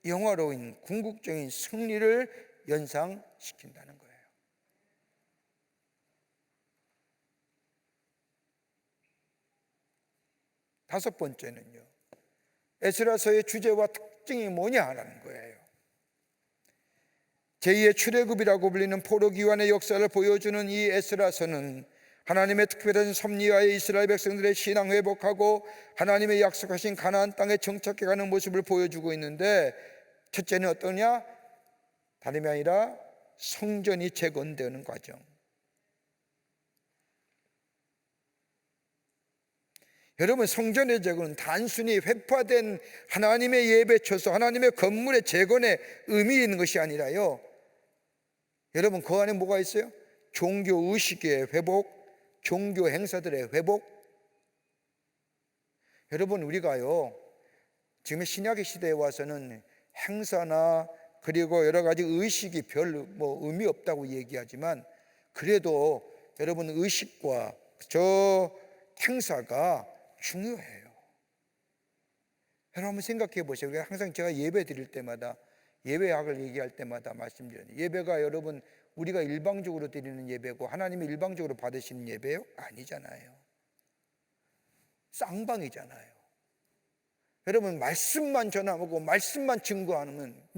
영화로운 궁극적인 승리를 연상시킨다는 거예요. 다섯 번째는요, 에스라서의 주제와 특징이 뭐냐라는 거예요. 제2의 출애굽이라고 불리는 포로기환의 역사를 보여주는 이 에스라서는 하나님의 특별한 섭리하에 이스라엘 백성들의 신앙 회복하고 하나님의 약속하신 가나안 땅에 정착해가는 모습을 보여주고 있는데, 첫째는 어떠냐? 다름이 아니라 성전이 재건되는 과정. 여러분, 성전의 재건은 단순히 회파된 하나님의 예배 처소, 하나님의 건물의 재건에 의미 있는 것이 아니라요, 여러분, 그 안에 뭐가 있어요? 종교 의식의 회복, 종교 행사들의 회복. 여러분, 우리가요 지금 신약의 시대에 와서는 행사나 그리고 여러 가지 의식이 별 의미 없다고 얘기하지만, 그래도 여러분, 의식과 저 행사가 중요해요. 여러분 한번 생각해 보세요. 항상 제가 예배 드릴 때마다, 예배학을 얘기할 때마다 말씀드려요. 예배가 여러분 우리가 일방적으로 드리는 예배고 하나님이 일방적으로 받으시는 예배요? 아니잖아요. 쌍방이잖아요. 여러분, 말씀만 전하고 말씀만 증거하면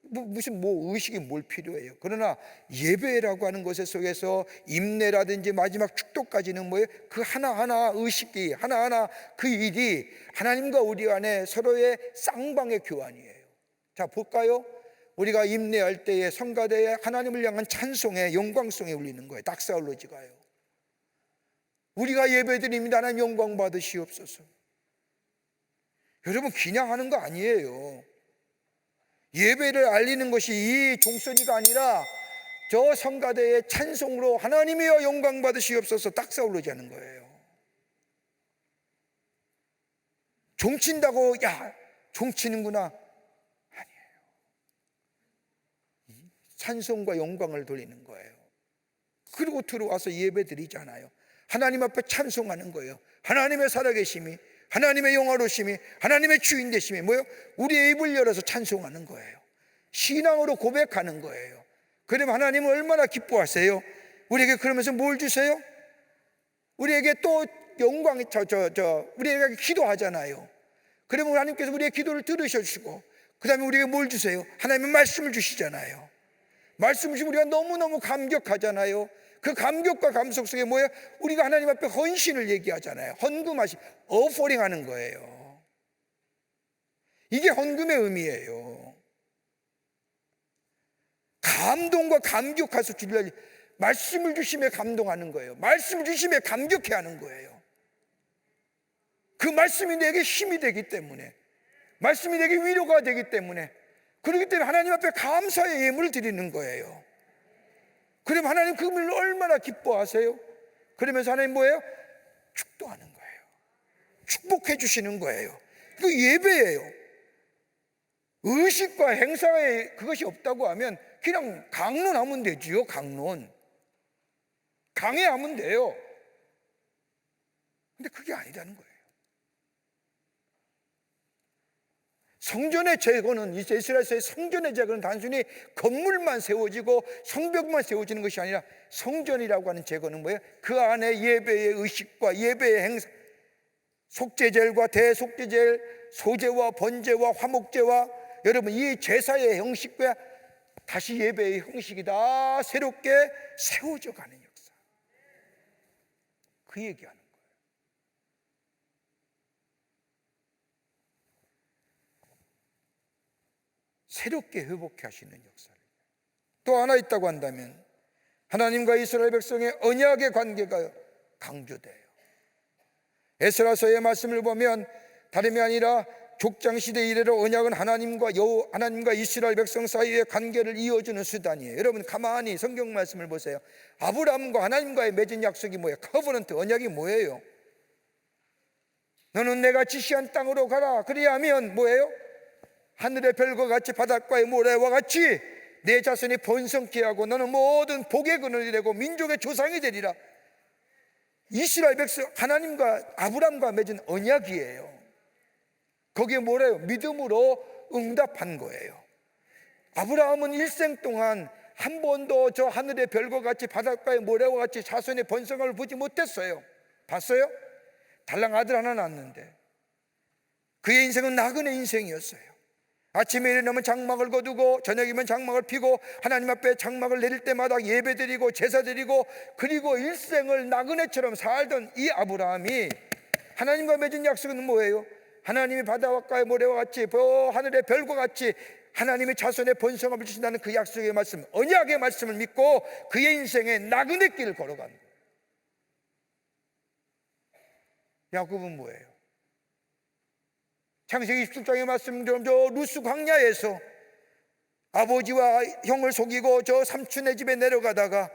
무슨 의식이 뭘 필요해요. 그러나 예배라고 하는 것의 속에서 임내라든지 마지막 축도까지는 뭐예요? 그 하나하나 의식이, 하나하나 그 일이 하나님과 우리 안에 서로의 쌍방의 교환이에요. 자, 볼까요? 우리가 임내할 때에 성가대에 하나님을 향한 찬송의 영광송이 울리는 거예요. 닥사올로지가요. 우리가 예배드립니다. 하나님 영광 받으시옵소서. 여러분, 그냥 하는 거 아니에요. 예배를 알리는 것이 이 종소리가 아니라 저 성가대의 찬송으로 하나님이여 영광 받으시옵소서 닥사올로지 하는 거예요. 종친다고 야 종치는구나, 아니에요. 찬송과 영광을 돌리는 거예요. 그리고 들어와서 예배 드리잖아요. 하나님 앞에 찬송하는 거예요. 하나님의 살아계심이, 하나님의 영화로심이, 하나님의 주인 되심이 뭐예요? 우리의 입을 열어서 찬송하는 거예요. 신앙으로 고백하는 거예요. 그러면 하나님은 얼마나 기뻐하세요? 우리에게 그러면서 뭘 주세요? 우리에게 또 영광이 우리에게 기도하잖아요. 그러면 하나님께서 우리의 기도를 들으셔주시고 그 다음에 우리에게 뭘 주세요? 하나님은 말씀을 주시잖아요. 말씀을 주시면 우리가 너무너무 감격하잖아요. 그 감격과 감속 속에 뭐예요? 우리가 하나님 앞에 헌신을 얘기하잖아요. 헌금하시, 어포링 하는 거예요. 이게 헌금의 의미예요. 감동과 감격해서 주려, 말씀을 주심에 감동하는 거예요. 말씀을 주심에 감격해 하는 거예요. 그 말씀이 내게 힘이 되기 때문에, 말씀이 내게 위로가 되기 때문에, 그렇기 때문에 하나님 앞에 감사의 예물을 드리는 거예요. 그럼 하나님 그분을 얼마나 기뻐하세요? 그러면서 하나님 뭐예요? 축도하는 거예요. 축복해 주시는 거예요. 그 예배예요. 의식과 행사에 그것이 없다고 하면 그냥 강론하면 되지요. 강해하면 돼요. 근데 그게 아니라는 거예요. 성전의 재건은, 이스라엘의 성전의 재건은 단순히 건물만 세워지고 성벽만 세워지는 것이 아니라, 성전이라고 하는 재건은 뭐예요? 그 안에 예배의 의식과 예배의 행사, 속죄제일과 대속죄제일, 소제와 번제와 화목제와 여러분 이 제사의 형식과 다시 예배의 형식이 다 새롭게 세워져 가는 역사, 그 얘기하는 거예요. 새롭게 회복해 하시는 역사를. 또 하나 있다고 한다면 하나님과 이스라엘 백성의 언약의 관계가 강조돼요. 에스라서의 말씀을 보면 다름이 아니라 족장시대 이래로 언약은 하나님과 이스라엘 백성 사이의 관계를 이어주는 수단이에요. 여러분 가만히 성경 말씀을 보세요. 아브라함과 하나님과의 맺은 약속이 뭐예요? 커버넌트, 언약이 뭐예요? 너는 내가 지시한 땅으로 가라. 그리하면 뭐예요? 하늘의 별과 같이 바닷가의 모래와 같이 내 자손이 번성케 하고 너는 모든 복의 근원이 되고 민족의 조상이 되리라. 이스라엘 백성 하나님과 아브라함과 맺은 언약이에요. 거기에 뭐래요? 믿음으로 응답한 거예요. 아브라함은 일생 동안 한 번도 저 하늘의 별과 같이 바닷가의 모래와 같이 자손의 번성을 보지 못했어요. 봤어요? 달랑 아들 하나 낳았는데 그의 인생은 나그네 인생이었어요. 아침에 일어나면 장막을 거두고 저녁이면 장막을 피고 하나님 앞에 장막을 내릴 때마다 예배드리고 제사드리고, 그리고 일생을 나그네처럼 살던 이 아브라함이 하나님과 맺은 약속은 뭐예요? 하나님이 바닷가의 모래와 같이 하늘의 별과 같이 하나님의 자손의 번성을 주신다는 그 약속의 말씀, 언약의 말씀을 믿고 그의 인생에 나그네 길을 걸어간 거예요. 야곱은 뭐예요? 창세기 27장의 말씀처럼 저 루스 광야에서 아버지와 형을 속이고 저 삼촌의 집에 내려가다가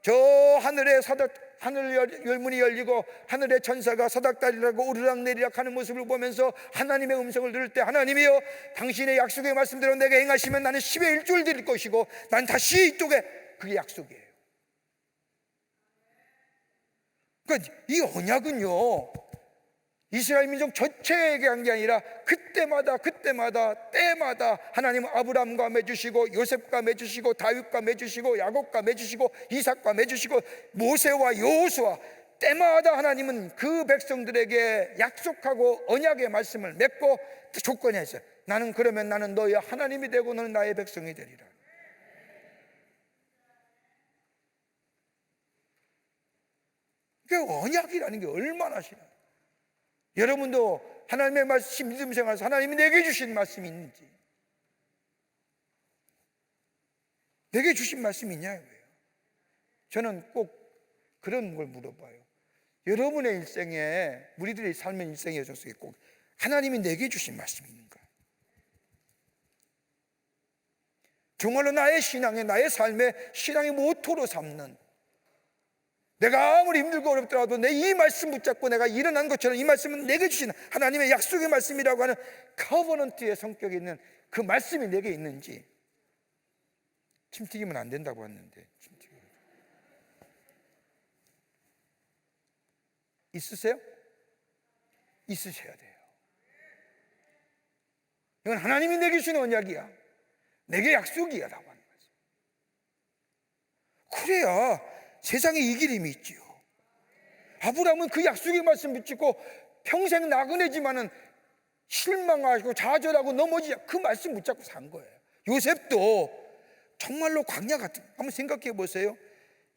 저 하늘 열문이 열리고 하늘의 천사가 서닥다리라고 오르락내리락 하는 모습을 보면서 하나님의 음성을 들을 때, 하나님이여 당신의 약속의 말씀대로 내게 행하시면 나는 10의 1조를 드릴 것이고 난 다시 이쪽에, 그게 약속이에요. 그러니까 이 언약은요 이스라엘 민족 전체에게 한 게 아니라 그때마다 때마다 하나님은 아브라함과 맺으시고 요셉과 맺으시고 다윗과 맺으시고 야곱과 맺으시고 이삭과 맺으시고 모세와 여호수아, 때마다 하나님은 그 백성들에게 약속하고 언약의 말씀을 맺고 조건이 있어요. 그러면 나는 너의 하나님이 되고 너는 나의 백성이 되리라. 그 언약이라는 게 얼마나 심해요. 여러분도 하나님의 말씀 믿음 생활에서 하나님이 내게 주신 말씀이 있는지, 내게 주신 말씀이 있냐고요. 저는 꼭 그런 걸 물어봐요. 여러분의 일생에, 우리들의 삶의 일생에 있어서 꼭 하나님이 내게 주신 말씀이 있는가? 정말로 나의 신앙에, 나의 삶의 신앙의 모토로 삼는, 내가 아무리 힘들고 어렵더라도 내 이 말씀 붙잡고 내가 일어난 것처럼 이 말씀은 내게 주신 하나님의 약속의 말씀이라고 하는 커버넌트의 성격이 있는 그 말씀이 내게 있는지. 침 튀기면 안 된다고 했는데 있으세요? 있으셔야 돼요. 이건 하나님이 내게 주신 언약이야, 내게 약속이야 라고 하는 거죠. 그래야 세상에 이길 힘이 있지요. 아브라함은 그 약속의 말씀 붙잡고 평생 나그네지만은 실망하고 좌절하고 넘어지지, 그 말씀 붙잡고 산 거예요. 요셉도 정말로 광야 같은, 한번 생각해 보세요.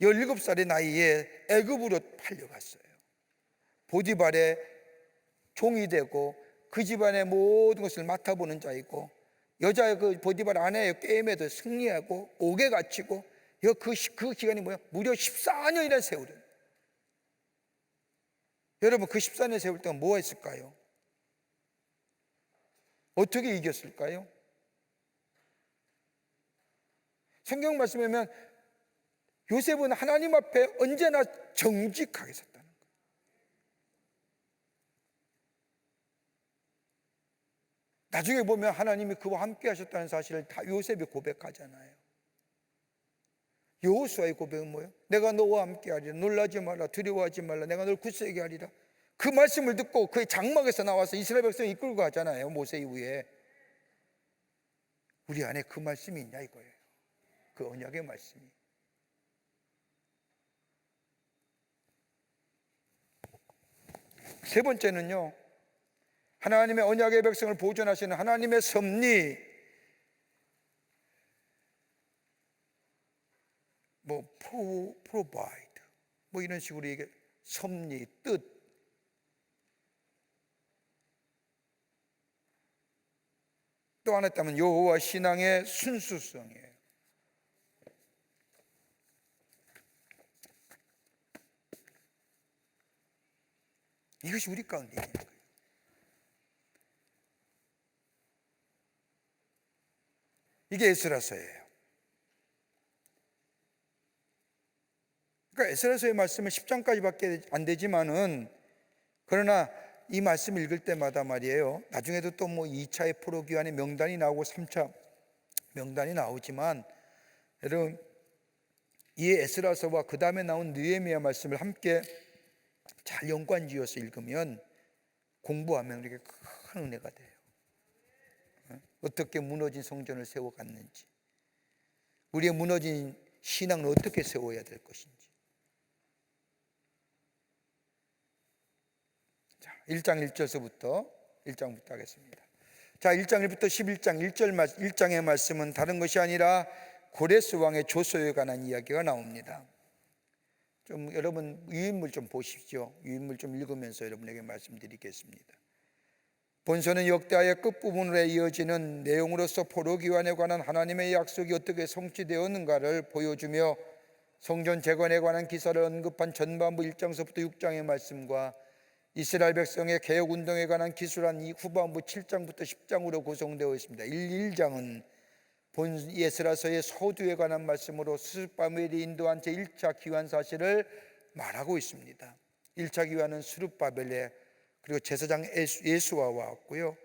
17살의 나이에 애굽으로 팔려갔어요. 보디발의 종이 되고 그 집안의 모든 것을 맡아보는 자이고, 여자의 그 보디발 아내의 게임에도 승리하고 옥에 갇히고, 그 기간이 뭐야? 무려 14년이라는 세월은. 여러분, 그 14년 세월 동안 뭐 했을까요? 어떻게 이겼을까요? 성경 말씀에 보면 요셉은 하나님 앞에 언제나 정직하게 섰다는 거예요. 나중에 보면 하나님이 그와 함께 하셨다는 사실을 다 요셉이 고백하잖아요. 여호수아의 고백은 뭐예요? 내가 너와 함께 하리라, 놀라지 말라, 두려워하지 말라, 내가 널 굳세게 하리라. 그 말씀을 듣고 그의 장막에서 나와서 이스라엘 백성을 이끌고 가잖아요. 모세 이후에. 우리 안에 그 말씀이 있냐 이거예요. 그 언약의 말씀이. 세 번째는요, 하나님의 언약의 백성을 보존하시는 하나님의 섭리, provide, 이런 식으로 얘기해. 섭리, 뜻. 또 하나 있다면 여호와 신앙의 순수성이에요. 이것이 우리 가운데 있는 거예요. 이게 에스라서예요. 그러니까 에스라서의 말씀은 10장까지밖에 안 되지만은, 그러나 이 말씀 읽을 때마다 말이에요, 나중에도 또 2차의 포로기환의 명단이 나오고 3차 명단이 나오지만, 여러분 이 에스라서와 그 다음에 나온 느헤미야 말씀을 함께 잘 연관지어서 읽으면 공부하면 이렇게 큰 은혜가 돼요. 어떻게 무너진 성전을 세워갔는지, 우리의 무너진 신앙을 어떻게 세워야 될 것인지. 자, 1장 1절서부터 1장부터 하겠습니다. 자, 1장 1부터 11장 1장의 말씀은 다른 것이 아니라 고레스 왕의 조소에 관한 이야기가 나옵니다. 좀 여러분 유인물 좀 보십시오. 유인물 좀 읽으면서 여러분에게 말씀드리겠습니다. 본서는 역대하의 끝부분으로 이어지는 내용으로서 포로기환에 관한 하나님의 약속이 어떻게 성취되었는가를 보여주며 성전 재건에 관한 기사를 언급한 전반부 1장서부터 6장의 말씀과 이스라엘 백성의 개혁운동에 관한 기술한 이 후반부 7장부터 10장으로 구성되어 있습니다. 1장은 본 예스라서의 서두에 관한 말씀으로 스룹바벨이 인도한 제1차 기환 사실을 말하고 있습니다. 1차 기환은 스룹바벨에, 그리고 제사장 예수아가 왔고요,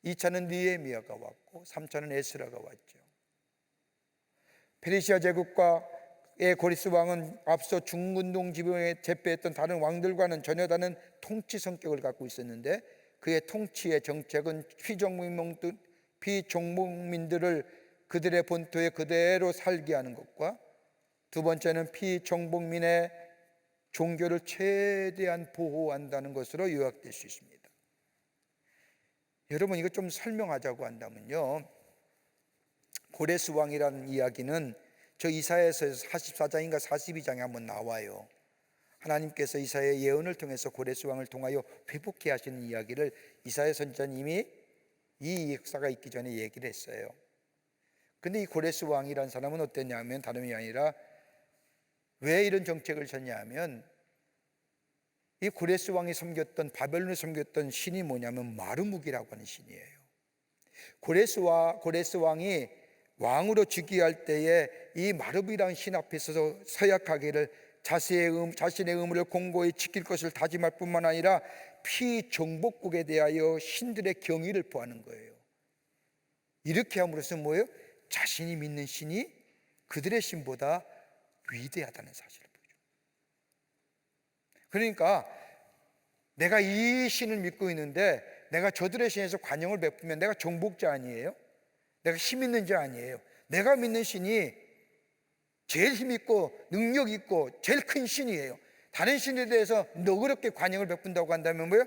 2차는 느헤미야가 왔고 3차는 에스라가 왔죠. 페르시아 제국과의 고레스 왕은 앞서 중근동 지방에 제패했던 다른 왕들과는 전혀 다른 통치 성격을 갖고 있었는데, 그의 통치의 정책은 피종목민들을 그들의 본토에 그대로 살게 하는 것과, 두 번째는 피정복민의 종교를 최대한 보호한다는 것으로 요약될 수 있습니다. 여러분, 이거 좀 설명하자고 한다면요, 고레스 왕이라는 이야기는 저 이사야서 44장인가 42장에 한번 나와요. 하나님께서 이사야의 예언을 통해서 고레스 왕을 통하여 회복케 하시는 이야기를 이사야 선지자님이 이 역사가 있기 전에 얘기를 했어요. 근데 이 고레스 왕이라는 사람은 어땠냐면 다름이 아니라, 왜 이런 정책을 쳤냐면, 이 고레스 왕이 섬겼던, 바벨론에 섬겼던 신이 뭐냐면 마르묵이라고 하는 신이에요. 고레스 왕이 왕으로 즉위할 때에 이 마르묵이라는 신 앞에서 서약하기를 자신의 의무를 공고히 지킬 것을 다짐할 뿐만 아니라 피정복국에 대하여 신들의 경의를 표하는 거예요. 이렇게 함으로써 뭐예요? 자신이 믿는 신이 그들의 신보다 위대하다는 사실을 보여줍니다. 그러니까 내가 이 신을 믿고 있는데 내가 저들의 신에서 관용을 베푸면 내가 정복자 아니에요? 내가 힘 있는 자 아니에요? 내가 믿는 신이 제일 힘 있고 능력 있고 제일 큰 신이에요. 다른 신에 대해서 너그럽게 관용을 베푼다고 한다면 뭐예요?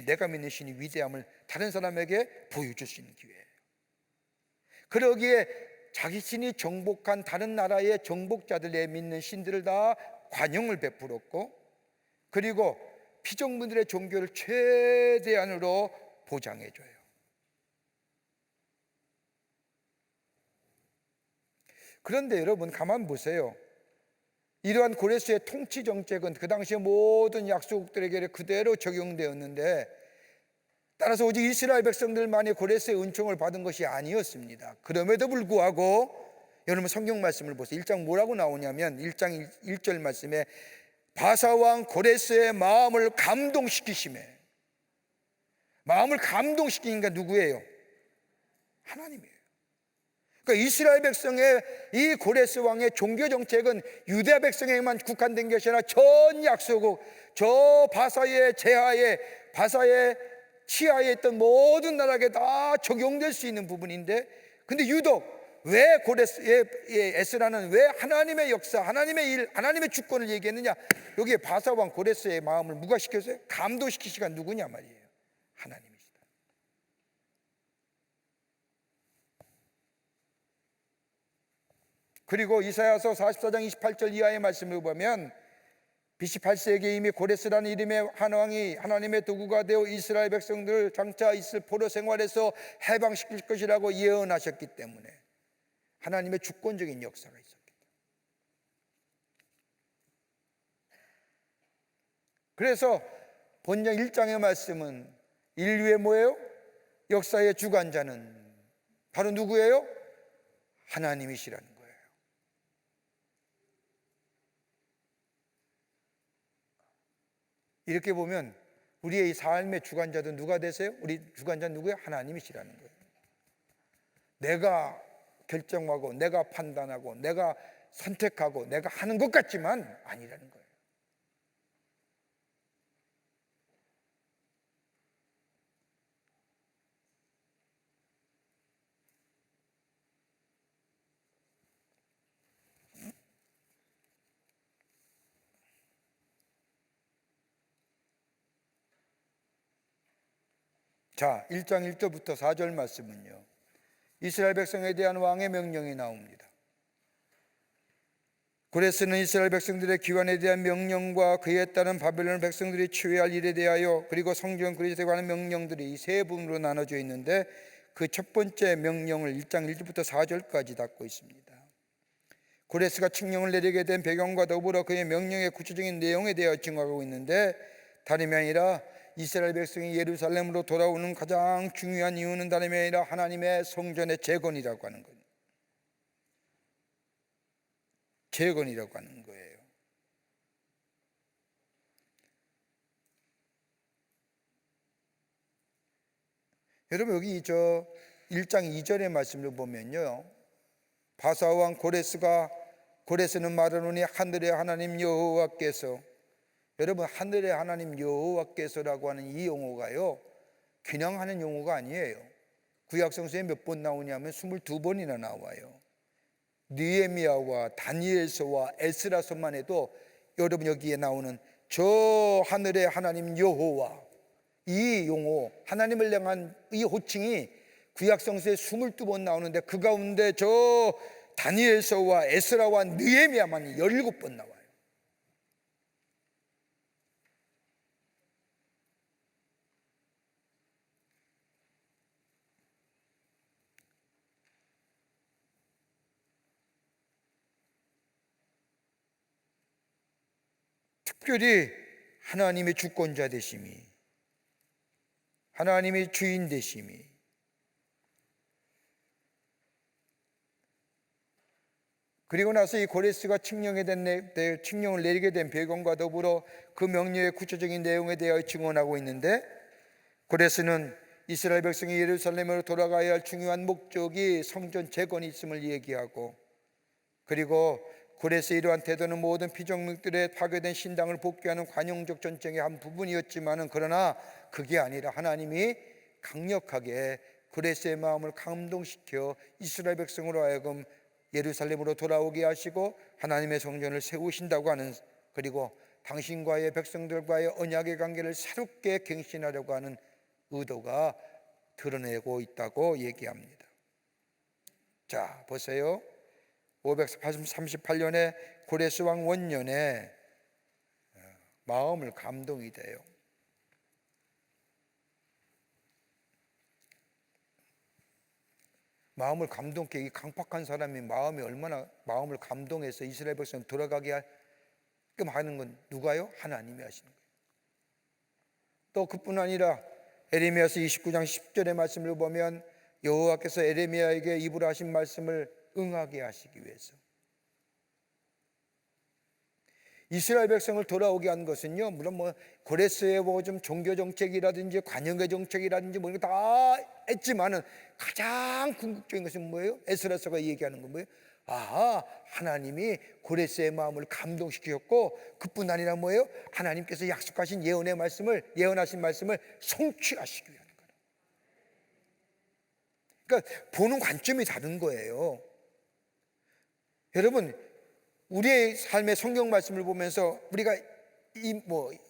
내가 믿는 신이 위대함을 다른 사람에게 보여줄 수 있는 기회예요. 그러기에 자기 신이 정복한 다른 나라의 정복자들의 믿는 신들을 다 관용을 베풀었고, 그리고 피정민들의 종교를 최대한으로 보장해줘요. 그런데 여러분 가만 보세요. 이러한 고레스의 통치 정책은 그 당시의 모든 약소국들에게 그대로 적용되었는데, 따라서 오직 이스라엘 백성들만이 고레스의 은총을 받은 것이 아니었습니다. 그럼에도 불구하고 여러분 성경 말씀을 보세요. 1장 뭐라고 나오냐면 1장 1절 말씀에 바사왕 고레스의 마음을 감동시키심에, 마음을 감동시키니까 누구예요? 하나님이에요. 그러니까 이스라엘 백성의 이 고레스 왕의 종교 정책은 유대 백성에만 국한된 것이 아니라 전 약소국, 저 바사의 제하에, 바사의 치하에 있던 모든 나라에게 다 적용될 수 있는 부분인데, 근데 유독 왜 에스라는 왜 하나님의 역사, 하나님의 일, 하나님의 주권을 얘기했느냐? 여기에 바사왕 고레스의 마음을 무가시켰어요. 감동시키시가 누구냐 말이에요. 하나님이시다. 그리고 이사야서 44장 28절 이하의 말씀을 보면 BC 8세기에 이미 고레스라는 이름의 한 왕이 하나님의 도구가 되어 이스라엘 백성들을 장차 있을 포로 생활에서 해방시킬 것이라고 예언하셨기 때문에 하나님의 주권적인 역사가 있었기 때문에. 그래서 본장 1장의 말씀은 인류의 뭐예요? 역사의 주관자는 바로 누구예요? 하나님이시라는 거예요. 이렇게 보면 우리의 이 삶의 주관자도 누가 되세요? 우리 주관자는 누구예요? 하나님이시라는 거예요. 내가 결정하고 내가 판단하고 내가 선택하고 내가 하는 것 같지만 아니라는 거예요. 자, 1장 1절부터 4절 말씀은요, 이스라엘 백성에 대한 왕의 명령이 나옵니다. 고레스는 이스라엘 백성들의 귀환에 대한 명령과 그에 따른 바벨론 백성들이 취해야 할 일에 대하여, 그리고 성전 그리스도에 관한 명령들이 세 부분으로 나눠져 있는데, 그 첫 번째 명령을 1장 1절부터 4절까지 담고 있습니다. 고레스가 칙령을 내리게 된 배경과 더불어 그의 명령의 구체적인 내용에 대하여 증거하고 있는데, 다름이 아니라 이스라엘 백성이 예루살렘으로 돌아오는 가장 중요한 이유는 다름이 아니라 하나님의 성전의 재건이라고 하는 거예요. 재건이라고 하는 거예요. 여러분, 여기 1장 2절의 말씀을 보면요, 바사왕 고레스는 말하노니 하늘의 하나님 여호와께서, 여러분, 하늘의 하나님 여호와께서라고 하는 이 용어가요, 그냥 하는 용어가 아니에요. 구약성서에 몇 번 나오냐면 22번이나 나와요. 느헤미야와 다니엘서와 에스라서만 해도 여러분 여기에 나오는 저 하늘의 하나님 여호와, 이 용어, 하나님을 향한 이 호칭이 구약성서에 22번 나오는데, 그 가운데 저 다니엘서와 에스라와 느헤미야만 17번 나와요. 특별히 하나님의 주권자 되심이, 하나님의 주인 되심이, 그리고 나서 이 고레스가 칙령을 내리게 된 배경과 더불어 그 명령의 구체적인 내용에 대하여 증언하고 있는데, 고레스는 이스라엘 백성이 예루살렘으로 돌아가야 할 중요한 목적이 성전 재건이 있음을 얘기하고, 그리고 고레스의 이러한 태도는 모든 피정민들의 파괴된 신당을 복귀하는 관용적 전쟁의 한 부분이었지만은, 그러나 그게 아니라 하나님이 강력하게 고레스의 마음을 감동시켜 이스라엘 백성으로 하여금 예루살렘으로 돌아오게 하시고 하나님의 성전을 세우신다고 하는, 그리고 당신과의 백성들과의 언약의 관계를 새롭게 갱신하려고 하는 의도가 드러내고 있다고 얘기합니다. 자, 보세요. 538년에 고레스 왕 원년에 마음을 감동이 돼요. 마음을 감동케, 이 강팍한 사람이 마음이 얼마나 마음을 감동해서 이스라엘 백성 돌아가게 하게끔 하는 건 누가요? 하나님이 하시는 거예요. 또 그뿐 아니라 에레미야서 29장 10절의 말씀을 보면 여호와께서 에레미야에게 입으로 하신 말씀을 응하게 하시기 위해서, 이스라엘 백성을 돌아오게 한 것은요, 물론 고레스의 좀 종교 정책이라든지 관용의 정책이라든지 이거 다 했지만은 가장 궁극적인 것은 뭐예요? 에스라서가 얘기하는 건 뭐예요? 하나님이 고레스의 마음을 감동시키셨고, 그뿐 아니라 뭐예요? 하나님께서 약속하신 예언하신 말씀을 성취하시기 위한 거예요. 그러니까 보는 관점이 다른 거예요. 여러분, 우리의 삶의 성경 말씀을 보면서 우리가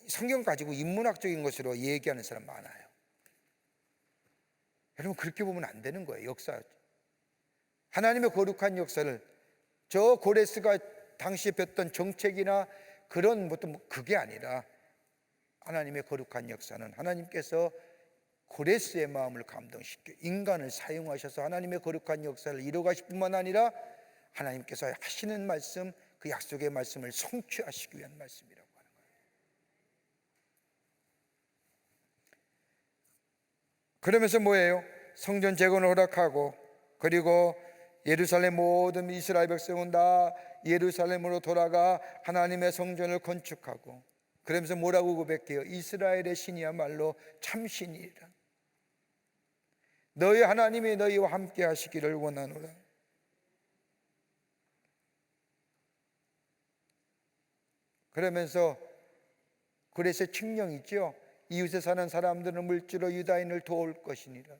성경 가지고 인문학적인 것으로 얘기하는 사람 많아요. 여러분, 그렇게 보면 안 되는 거예요. 역사, 하나님의 거룩한 역사를, 저 고레스가 당시에 폈던 정책이나 그런 그게 아니라, 하나님의 거룩한 역사는 하나님께서 고레스의 마음을 감동시켜 인간을 사용하셔서 하나님의 거룩한 역사를 이루어가실 뿐만 아니라 하나님께서 하시는 말씀, 그 약속의 말씀을 성취하시기 위한 말씀이라고 하는 거예요. 그러면서 뭐예요? 성전 재건을 허락하고, 그리고 예루살렘 모든 이스라엘 백성은 다 예루살렘으로 돌아가 하나님의 성전을 건축하고, 그러면서 뭐라고 고백해요? 이스라엘의 신이야말로 참신이라. 너희 하나님이 너희와 함께 하시기를 원하노라. 그러면서 그래서 칙령 있죠. 이웃에 사는 사람들은 물질로 유다인을 도울 것이니라.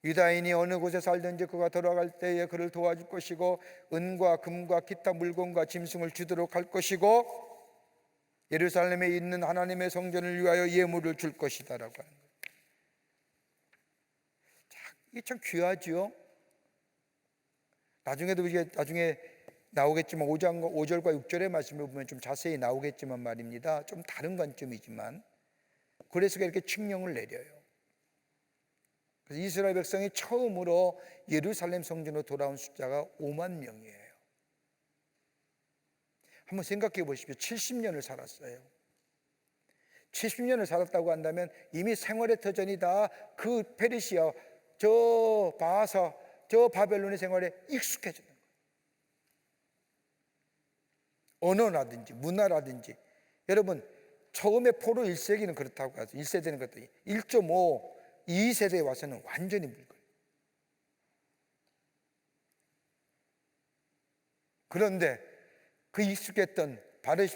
유다인이 어느 곳에 살든지 그가 돌아갈 때에 그를 도와줄 것이고, 은과 금과 기타 물건과 짐승을 주도록 할 것이고, 예루살렘에 있는 하나님의 성전을 위하여 예물을 줄 것이다라고 하는 거예요. 이게 참 귀하지요. 나중에도 이게 나중에 나오겠지만 5절과 6절의 말씀을 보면 좀 자세히 나오겠지만 말입니다. 좀 다른 관점이지만 고레스가 이렇게 칙령을 내려요. 그래서 이스라엘 백성이 처음으로 예루살렘 성전으로 돌아온 숫자가 5만 명이에요. 한번 생각해 보십시오. 70년을 살았어요. 70년을 살았다고 한다면 이미 생활의 터전이 다 그 페르시아, 저 바하사, 저 바벨론의 생활에 익숙해지는 거예요. 언어라든지 문화라든지. 여러분, 처음에 포로 1세기는 그렇다고 하죠. 1세대는 그렇다. 1.5, 2세대에 와서는 완전히 물거예요. 그런데 그 익숙했던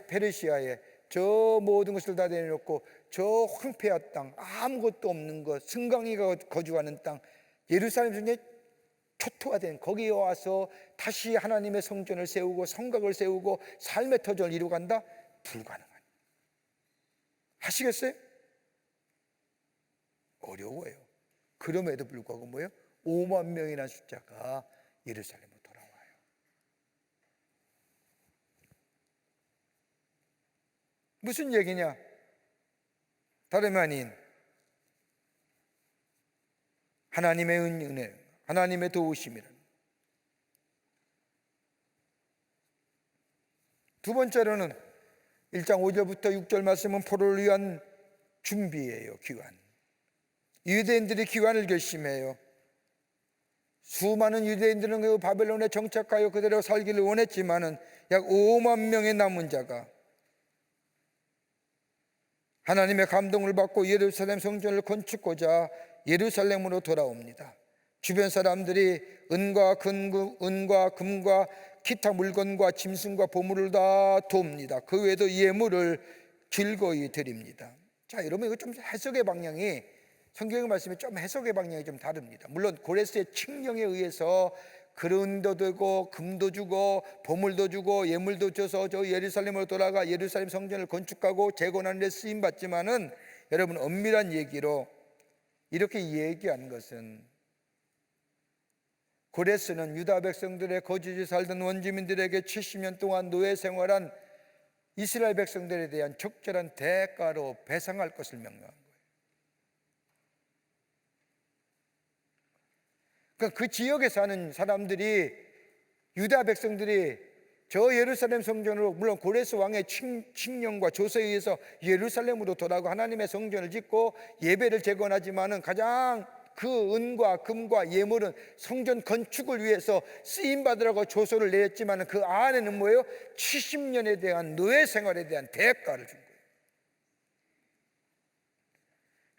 페르시아에 저 모든 것을 다 내려놓고 저 황폐한 땅, 아무것도 없는 것, 승강이가 거주하는 땅, 예루살렘 중에 초토화된 거기에 와서 다시 하나님의 성전을 세우고 성곽을 세우고 삶의 터전을 이루간다? 불가능한. 하시겠어요? 어려워요. 그럼에도 불구하고 뭐예요? 5만 명이라는 숫자가 예루살렘으로 돌아와요. 무슨 얘기냐? 다름 아닌 하나님의 은혜, 하나님의 도우심이라는. 두 번째로는 1장 5절부터 6절 말씀은 포로를 위한 준비예요. 귀환. 유대인들이 귀환을 결심해요. 수많은 유대인들은 그 바벨론에 정착하여 그대로 살기를 원했지만은 약 5만 명의 남은 자가 하나님의 감동을 받고 예루살렘 성전을 건축하고자 예루살렘으로 돌아옵니다. 주변 사람들이 은과 금과 기타 물건과 짐승과 보물을 다 돕니다. 그 외에도 예물을 즐거이 드립니다. 자, 여러분, 이거 좀 해석의 방향이, 성경의 말씀이 좀 해석의 방향이 좀 다릅니다. 물론 고레스의 칙령에 의해서 그른도 되고 금도 주고 보물도 주고 예물도 줘서 저 예루살렘으로 돌아가 예루살렘 성전을 건축하고 재건하는 데 쓰임 받지만은, 여러분, 엄밀한 얘기로 이렇게 얘기한 것은 고레스는 유다 백성들의 거주지 살던 원주민들에게 70년 동안 노예 생활한 이스라엘 백성들에 대한 적절한 대가로 배상할 것을 명령한 거예요. 그러니까 그 지역에 사는 사람들이, 유다 백성들이 저 예루살렘 성전으로, 물론 고레스 왕의 칙령과 조서에 의해서 예루살렘으로 돌아가고 하나님의 성전을 짓고 예배를 재건하지만은 가장 그 은과 금과 예물은 성전 건축을 위해서 쓰임 받으라고 조서를 내렸지만은 그 안에는 뭐예요? 70년에 대한 노예 생활에 대한 대가를 준 거예요.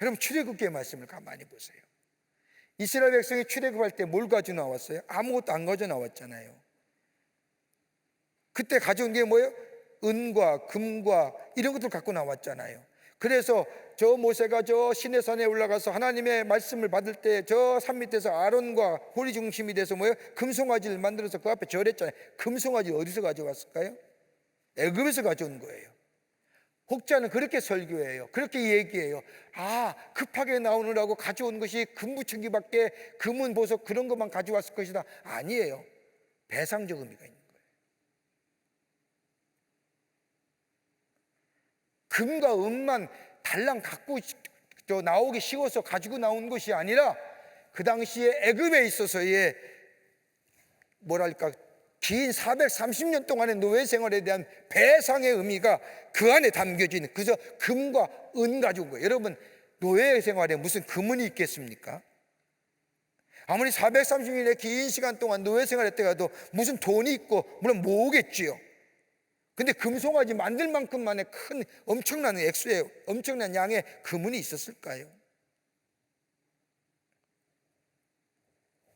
여러분, 출애굽기의 말씀을 가만히 보세요. 이스라엘 백성이 출애굽할 때 뭘 가지고 나왔어요? 아무것도 안 가져 나왔잖아요. 그때 가져온 게 뭐예요? 은과 금과 이런 것들 갖고 나왔잖아요. 그래서 저 모세가 저 시내산에 올라가서 하나님의 말씀을 받을 때 저 산 밑에서 아론과 호리 중심이 돼서 뭐예요? 금송아지를 만들어서 그 앞에 절했잖아요. 금송아지 어디서 가져왔을까요? 애굽에서 가져온 거예요. 혹자는 그렇게 설교해요. 그렇게 얘기해요. 아, 급하게 나오느라고 가져온 것이 금부치기밖에, 금은 보석 그런 것만 가져왔을 것이다. 아니에요. 배상적 의미가 있는 거예요. 금과 은만 달랑 갖고 나오기 쉬워서 가지고 나온 것이 아니라 그 당시에 애굽에 있어서의 뭐랄까 긴 430년 동안의 노예 생활에 대한 배상의 의미가 그 안에 담겨져 있는, 그래서 금과 은 가져온 거예요. 여러분, 노예 생활에 무슨 금은이 있겠습니까? 아무리 430년의 긴 시간 동안 노예 생활했다가도 무슨 돈이 있고 물론 모으겠지요. 근데 금송아지 만들 만큼만의 큰 엄청난 액수의 엄청난 양의 금은이 있었을까요?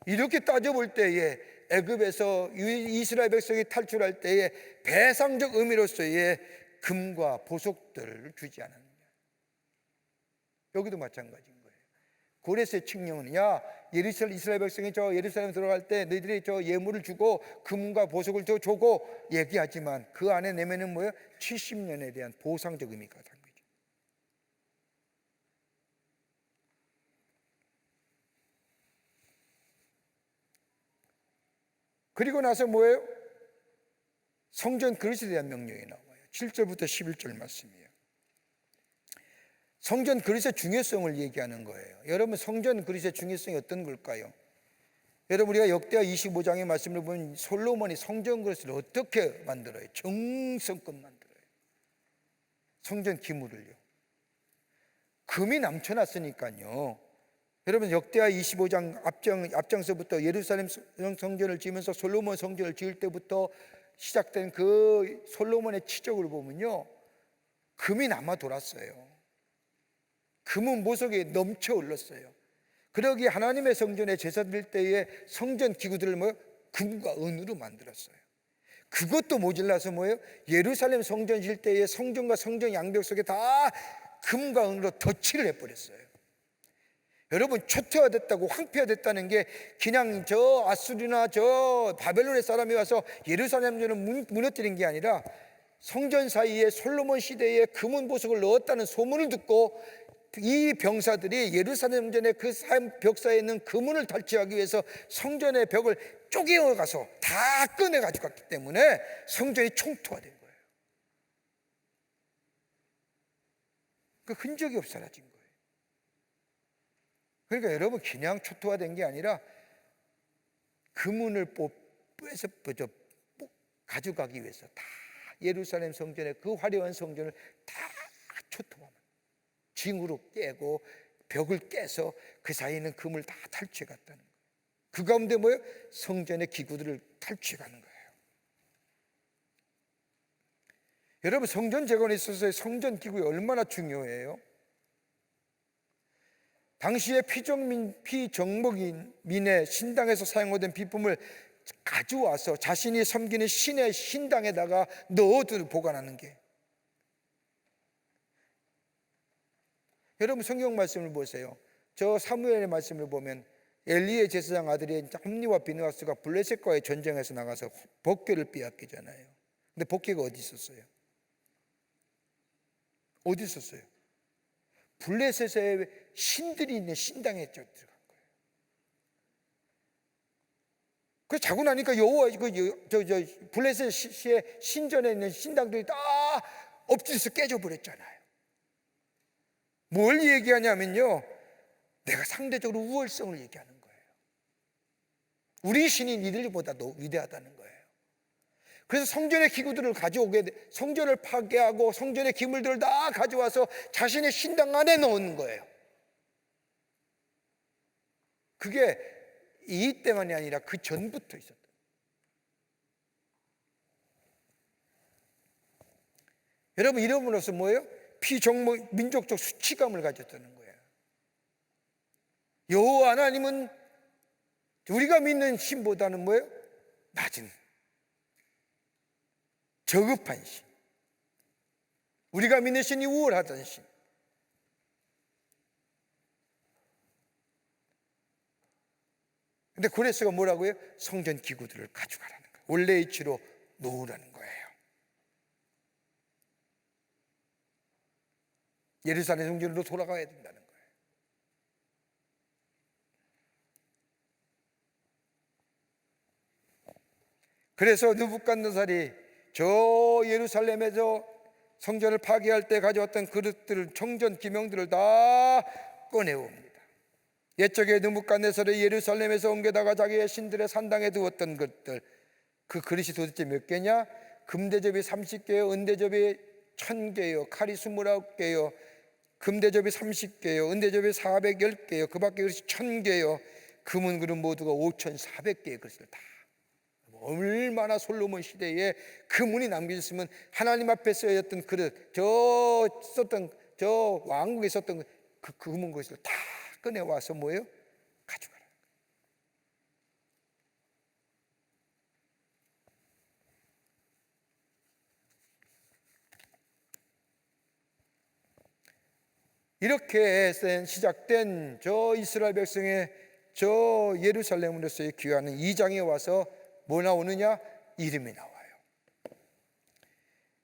이렇게 따져볼 때에 애굽에서 이스라엘 백성이 탈출할 때에 배상적 의미로서의 금과 보석들을 주지 않았느냐. 여기도 마찬가지인 거예요. 고레스의 칙령은, 야, 이스라엘 백성이 저 예루살렘 들어갈 때 너희들이 저 예물을 주고 금과 보석을 주고 얘기하지만 그 안에 내면은 뭐예요? 70년에 대한 보상적 의미가 담겨져. 그리고 나서 뭐예요? 성전 그릇에 대한 명령이 나와요. 7절부터 11절 말씀이에요. 성전 그릇의 중요성을 얘기하는 거예요. 여러분, 성전 그릇의 중요성이 어떤 걸까요? 여러분, 우리가 역대하 25장의 말씀을 보면 솔로몬이 성전 그릇을 어떻게 만들어요? 정성껏 만들어요. 성전 기물을요. 금이 넘쳐났으니까요. 여러분, 역대하 25장 앞장서부터 예루살렘 성전을 지으면서 솔로몬 성전을 지을 때부터 시작된 그 솔로몬의 치적을 보면요, 금이 남아 돌았어요. 금은 보석에 넘쳐 흘렀어요. 그러기에 하나님의 성전에 제사 드릴 때에 성전 기구들을 금과 은으로 만들었어요. 그것도 모자라서 예루살렘 성전 질 때에 성전과 성전 양벽 속에 다 금과 은으로 덧칠을 해버렸어요. 여러분, 초토화됐다고 황폐화됐다는 게 그냥 저 아수르나 저 바벨론의 사람이 와서 예루살렘 성전을 무너뜨린 게 아니라 성전 사이에 솔로몬 시대에 금은 보석을 넣었다는 소문을 듣고 이 병사들이 예루살렘 성전의 그 벽 사이에 있는 금은을 탈취하기 위해서 성전의 벽을 쪼개어 가서 다 꺼내 가지고 갔기 때문에 성전이 총토화된 거예요. 그 흔적이 없어 사라진 거예요. 그러니까 여러분, 그냥 초토화된 게 아니라 금은을 빼서 가져가기 위해서 다 예루살렘 성전의 그 화려한 성전을 다 초토화만, 징으로 깨고 벽을 깨서 그 사이에 있는 금을 다 탈취해 갔다는 거예요. 그 가운데 성전의 기구들을 탈취해 가는 거예요. 여러분, 성전 재건에 있어서 성전 기구가 얼마나 중요해요? 당시에 피정복민의 신당에서 사용하던 비품을 가져와서 자신이 섬기는 신의 신당에다가 넣어두고 보관하는 게, 여러분 성경 말씀을 보세요. 저 사무엘의 말씀을 보면 엘리의 제사장 아들이 홈니와 비느하스가 블레셋과의 전쟁에서 나가서 복궤를 빼앗기잖아요. 근데 복궤가 어디 있었어요? 어디 있었어요? 블레셋의 신들이 있는 신당에 들어간 거예요. 그 자고 나니까 여호와 블레셋의 신전에 있는 신당들이 다 엎질러서 깨져버렸잖아요. 뭘 얘기하냐면요, 내가 상대적으로 우월성을 얘기하는 거예요. 우리 신이 니들보다 더 위대하다는 거예요. 그래서 성전의 기구들을 가져오게 돼, 성전을 파괴하고 성전의 기물들을 다 가져와서 자신의 신당 안에 넣는 거예요. 그게 이 때만이 아니라 그 전부터 있었다. 여러분, 이름으로써 뭐예요? 피정복 민족적 수치감을 가졌다는 거예요. 여호와 하나님은 우리가 믿는 신보다는 뭐예요? 낮은, 저급한 신. 우리가 믿는 신이 우월하던 신. 근데 고레스가 뭐라고요? 성전 기구들을 가져가라는 거예요. 원래의 위치로 놓으라는 거예요. 예루살렘 성전으로 돌아가야 된다는 거예요. 그래서 느부갓네살이 저 예루살렘에서 성전을 파괴할 때 가져왔던 그릇들을, 성전 기명들을 다 꺼내옵니다. 옛적에 느부갓네살이 예루살렘에서 옮겨다가 자기의 신들의 산당에 두었던 것들, 그 그릇이 도대체 몇 개냐? 금대접이 30개요, 은대접이 1000개요, 칼이 29개요, 금대접이 30개요, 은대접이 410개요, 그 밖에 그릇이 1000개요, 금은 그릇 모두가 5400개의 그릇을 다. 얼마나 솔로몬 시대에 금은이 남겨졌으면 하나님 앞에 쓰였던 그릇, 저 왕국에 썼던 그 금은 그릇을 다 꺼내와서 뭐예요? 가져가라. 이렇게 시작된 저 이스라엘 백성의 저 예루살렘으로서의 귀환은 2장에 와서 뭐 나오느냐? 이름이 나와요.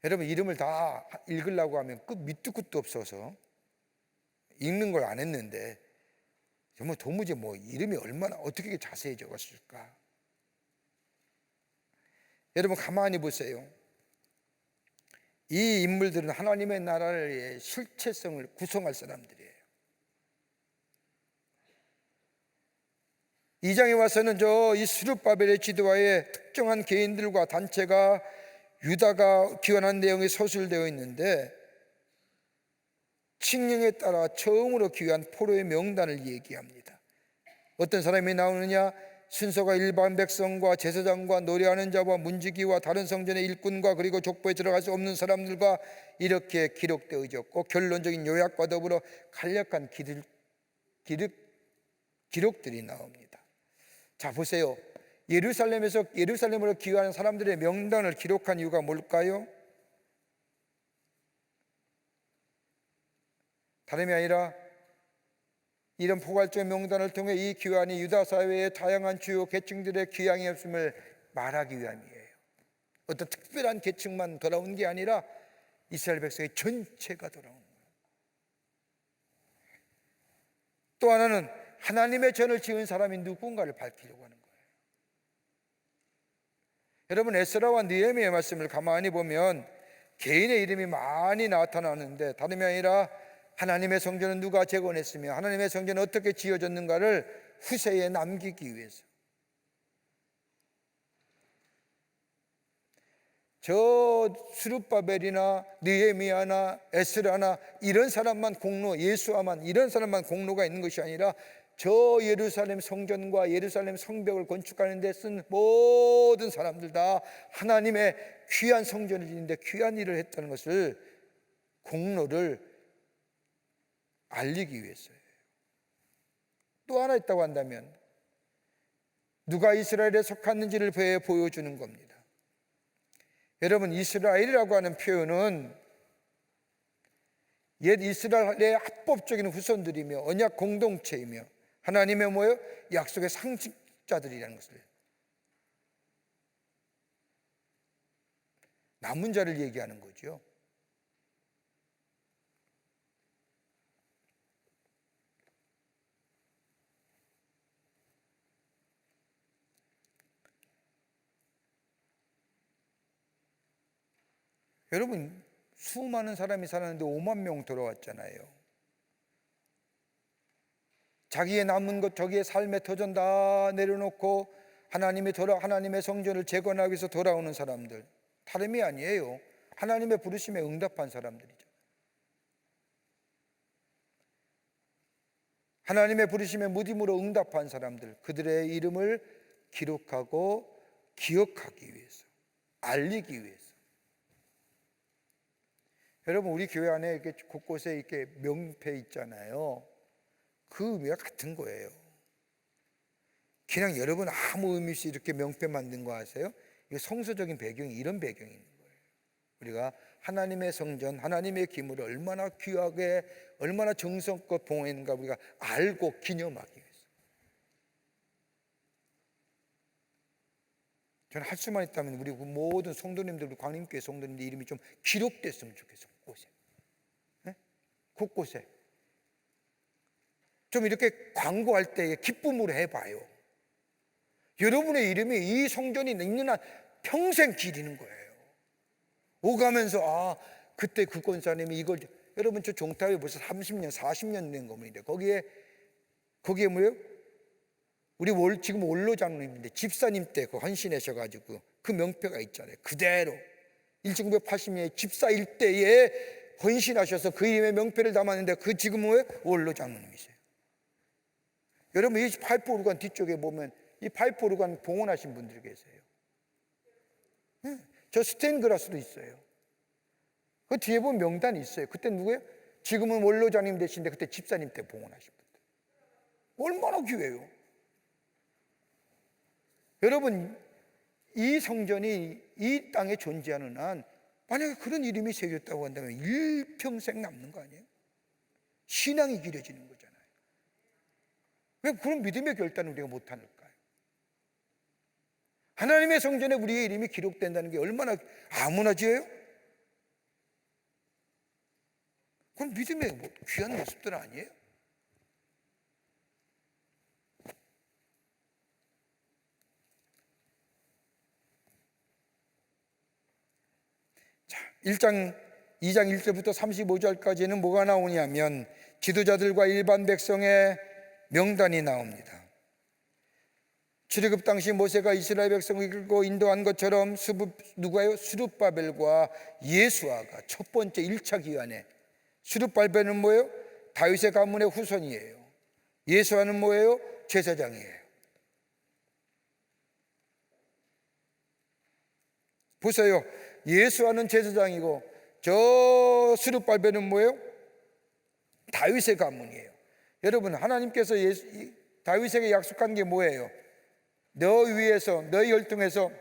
여러분, 이름을 다 읽으려고 하면 끝 밑도 끝도 없어서 읽는 걸 안 했는데, 정말 도무지 이름이 얼마나 어떻게 자세히 적었을까? 여러분 가만히 보세요. 이 인물들은 하나님의 나라의 실체성을 구성할 사람들이에요. 2장에 와서는 이 스룹바벨의 지도하에 특정한 개인들과 단체가 유다가 귀환한 내용이 서술되어 있는데, 칙령에 따라 처음으로 귀환 포로의 명단을 얘기합니다. 어떤 사람이 나오느냐? 순서가 일반 백성과 제사장과 노래하는 자와 문지기와 다른 성전의 일꾼과 그리고 족보에 들어갈 수 없는 사람들과 이렇게 기록되어 있고, 결론적인 요약과 더불어 간략한 기록들이 나옵니다. 자, 보세요. 예루살렘으로 귀환한 사람들의 명단을 기록한 이유가 뭘까요? 다름이 아니라 이런 포괄적 명단을 통해 이 귀환이 유다 사회의 다양한 주요 계층들의 귀향이 없음을 말하기 위함이에요. 어떤 특별한 계층만 돌아온 게 아니라 이스라엘 백성의 전체가 돌아온 거예요. 또 하나는 하나님의 전을 지은 사람이 누군가를 밝히려고 하는 거예요. 여러분, 에스라와 느헤미야의 말씀을 가만히 보면 개인의 이름이 많이 나타나는데, 다름이 아니라 하나님의 성전은 누가 재건했으며 하나님의 성전은 어떻게 지어졌는가를 후세에 남기기 위해서, 저 스룹바벨이나 느헤미야나 에스라나 이런 사람만 공로, 예수아만 이런 사람만 공로가 있는 것이 아니라 저 예루살렘 성전과 예루살렘 성벽을 건축하는 데 쓴 모든 사람들 다 하나님의 귀한 성전을 짓는데 귀한 일을 했다는 것을, 공로를 알리기 위해서예요. 또 하나 있다고 한다면 누가 이스라엘에 속했는지를 보여주는 겁니다. 여러분, 이스라엘이라고 하는 표현은 옛 이스라엘의 합법적인 후손들이며 언약 공동체이며 하나님의 뭐예요? 약속의 상징자들이라는 것을, 남은 자를 얘기하는 거죠. 여러분, 수많은 사람이 살았는데 5만 명 돌아왔잖아요. 자기의 남은 것, 자기의 삶의 터전 다 내려놓고 하나님의 성전을 재건하기 위해서 돌아오는 사람들, 다름이 아니에요. 하나님의 부르심에 응답한 사람들이죠. 하나님의 부르심에 무딤으로 응답한 사람들, 그들의 이름을 기록하고 기억하기 위해서, 알리기 위해서. 여러분, 우리 교회 안에 이렇게 곳곳에 이렇게 명패 있잖아요. 그 의미가 같은 거예요. 그냥 여러분 아무 의미 없이 이렇게 명패 만든 거 아세요? 이게 성서적인 배경이 이런 배경이 있는 거예요. 우리가 하나님의 성전, 하나님의 기물을 얼마나 귀하게, 얼마나 정성껏 봉헌했는가 우리가 알고 기념하기 위해서. 저는 할 수만 있다면 우리 모든 성도님들, 우리 광림교회 성도님들 이름이 좀 기록됐으면 좋겠어요. 곳곳에, 네? 곳곳에 좀 이렇게 광고할 때 기쁨으로 해봐요. 여러분의 이름이 이 성전이 있는 한 평생 기리는 거예요. 오가면서 그때 그 권사님이 이걸, 여러분 저 종탑에 벌써 30년 40년 된 건물인데 거기에 뭐예요? 우리 지금 원로 장로님인데 집사님 때 그 헌신하셔가지고 그 명패가 있잖아요. 그대로 1980년에 집사일 때에 헌신하셔서 그 이름의 명패를 담았는데 그 지금은 왜 원로 장로님이세요? 여러분, 이 파이프 오르간 뒤쪽에 보면 이 파이프 오르간 봉헌하신 분들이 계세요. 네, 저 스테인그라스도 있어요. 그 뒤에 보면 명단이 있어요. 그때 누구예요? 지금은 원로장님 되신데 그때 집사님 때 봉헌하신 분들. 얼마나 귀해요. 여러분, 이 성전이 이 땅에 존재하는 한 만약에 그런 이름이 새겼다고 한다면 일평생 남는 거 아니에요? 신앙이 기려지는 거잖아요. 왜 그런 믿음의 결단을 우리가 못할까요? 하나님의 성전에 우리의 이름이 기록된다는 게 얼마나 아무나 지어요? 그건 믿음의 귀한 모습들 아니에요? 2장 1절부터 35절까지는 뭐가 나오냐면 지도자들과 일반 백성의 명단이 나옵니다. 출애굽 당시 모세가 이스라엘 백성을 이끌고 인도한 것처럼 누가요? 스룹바벨과 예수아가 첫 번째 1차 기환에, 스룹바벨은 뭐예요? 다윗의 가문의 후손이에요. 예수아는 뭐예요? 제사장이에요. 보세요. 예수아는 제사장이고 저 스룹바벨은 뭐예요? 다윗의 가문이에요. 여러분, 하나님께서 다윗에게 약속한 게 뭐예요? 너 위에서, 너희 혈통에서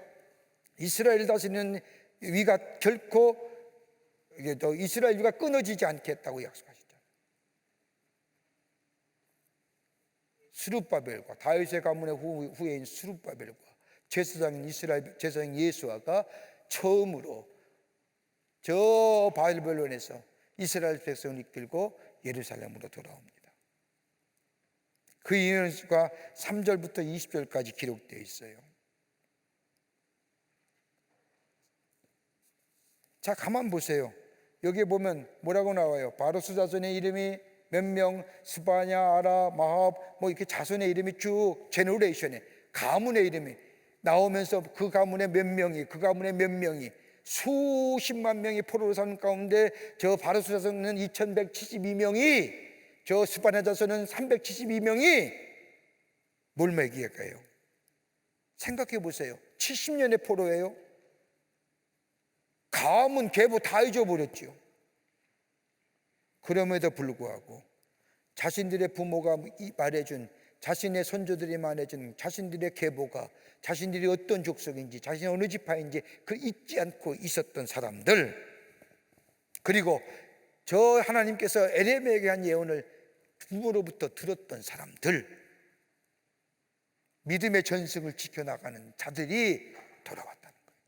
이스라엘을 다스리는 위가 결코, 이스라엘 위가 끊어지지 않겠다고 약속하셨잖아요. 스룹바벨과 다윗의 가문의 후예인 스룹바벨과 제사장인 이스라엘 제사장 예수아가 처음으로 저 바벨론에서 이스라엘 백성을 이끌고 예루살렘으로 돌아옵니다. 그 인원수가 3절부터 20절까지 기록되어 있어요. 자, 가만 보세요. 여기 보면 뭐라고 나와요? 바로스 자손의 이름이 몇 명, 스바냐, 아라, 마합, 뭐 이렇게 자손의 이름이 쭉 제너레이션에, 가문의 이름이 나오면서 그 가문의 몇 명이, 그 가문의 몇 명이, 수십만 명이 포로로 사는 가운데 저 바로스 자손은 2172명이, 저 스바냐 자손은 372명이 뭘 먹일까요? 생각해 보세요. 70년의 포로예요. 가문, 계보 다 잊어버렸죠. 그럼에도 불구하고 자신들의 부모가 말해준, 자신의 선조들이 말해준 자신들의 계보가, 자신들이 어떤 족속인지, 자신이 어느 지파인지 그 잊지 않고 있었던 사람들, 그리고 저 하나님께서 에레미야에게 한 예언을 부모로부터 들었던 사람들, 믿음의 전승을 지켜나가는 자들이 돌아왔다는 거예요.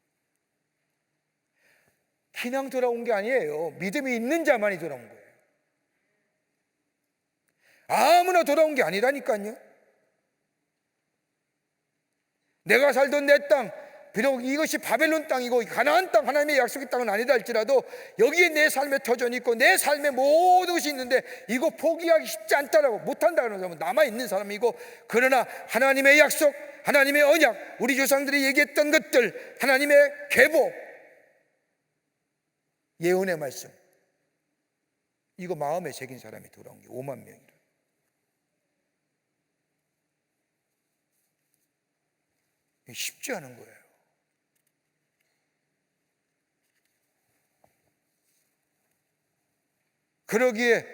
그냥 돌아온 게 아니에요. 믿음이 있는 자만이 돌아온 거예요. 아무나 돌아온 게 아니라니까요. 내가 살던 내 땅, 비록 이것이 바벨론 땅이고 가나안 땅, 하나님의 약속의 땅은 아니다 할지라도 여기에 내 삶의 터전이 있고 내 삶의 모든 것이 있는데 이거 포기하기 쉽지 않다라고, 못한다는 사람은 남아있는 사람이고, 그러나 하나님의 약속, 하나님의 언약, 우리 조상들이 얘기했던 것들, 하나님의 계보, 예언의 말씀, 이거 마음에 새긴 사람이 돌아온 게 5만 명이라. 쉽지 않은 거예요. 그러기에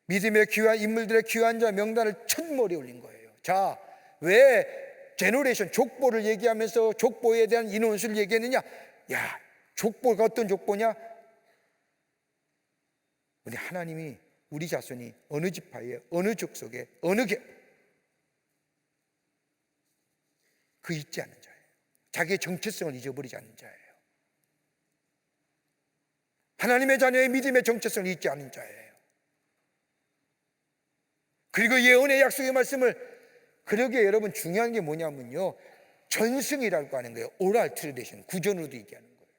믿음의 귀한 인물들의 귀한 자 명단을 첫머리에 올린 거예요. 자, 왜 제너레이션, 족보를 얘기하면서 족보에 대한 인원수를 얘기했느냐? 야, 족보가 어떤 족보냐? 우리 하나님이, 우리 자손이 어느 지파에, 어느 족속에, 어느 그 잊지 않는 자예요. 자기의 정체성을 잊어버리지 않는 자예요. 하나님의 자녀의 믿음의 정체성을 잊지 않는 자예요. 그리고 예언의 약속의 말씀을, 그러기에 여러분 중요한 게 뭐냐면요, 전승이라고 하는 거예요. 오랄 트레디션, 구전으로도 얘기하는 거예요.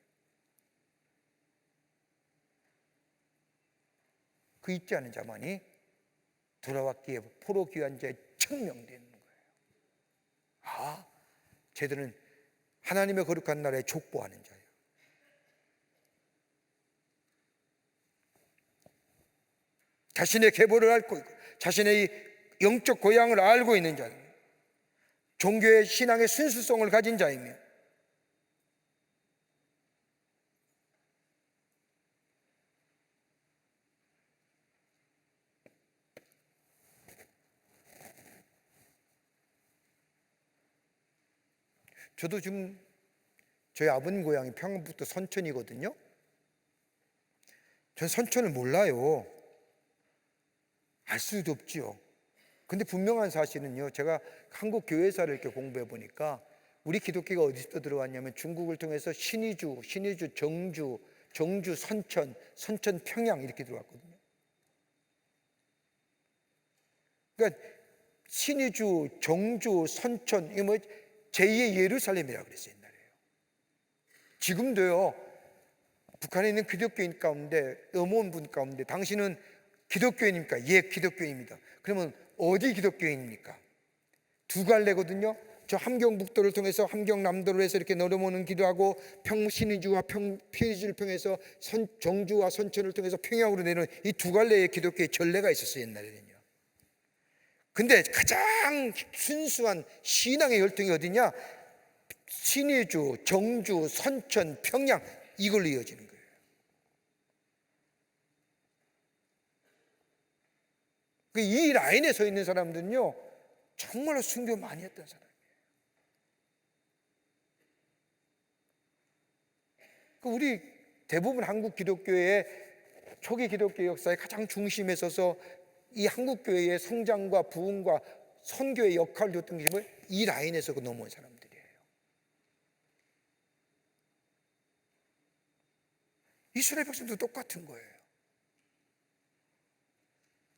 그 잊지 않은 자만이 돌아왔기에 포로 귀환 자에 천명되는 거예요. 아, 쟤들은 하나님의 거룩한 나라에 족보하는 자예요. 자신의 계보를 알고 있고 자신의 영적 고향을 알고 있는 자입니다. 종교의 신앙의 순수성을 가진 자이며, 저도 지금 저희 아버님 고향이 평안북도 선천이거든요. 전 선천을 몰라요. 알 수도 없지요. 근데 분명한 사실은요, 제가 한국 교회사를 이렇게 공부해 보니까 우리 기독교가 어디서 들어왔냐면 중국을 통해서 신의주, 정주, 선천, 평양 이렇게 들어왔거든요. 그러니까 신의주, 정주, 선천, 이게 뭐 제2의 예루살렘이라고 그랬어요, 옛날에요. 지금도요, 북한에 있는 기독교인 가운데, 어머니 분 가운데 당신은 기독교인입니까? 예, 기독교인입니다. 그러면 어디 기독교인입니까? 두 갈래거든요. 저 함경북도를 통해서 함경남도를 해서 이렇게 넘어오는 길을 하고 신의주와 피지를 통해서 정주와 선천을 통해서 평양으로 내려오는 이 두 갈래의 기독교의 전례가 있었어요, 옛날에는요. 근데 가장 순수한 신앙의 혈통이 어디냐? 신의주, 정주, 선천, 평양, 이걸로 이어지는 거예요. 이 라인에 서 있는 사람들은요, 정말로 순교 많이 했던 사람이에요. 우리 대부분 한국 기독교의 초기 기독교 역사의 가장 중심에 서서 이 한국 교회의 성장과 부흥과 선교의 역할을 줬던 게 뭐예요? 이 라인에서 넘어온 사람들이에요. 이스라엘 백성도 똑같은 거예요.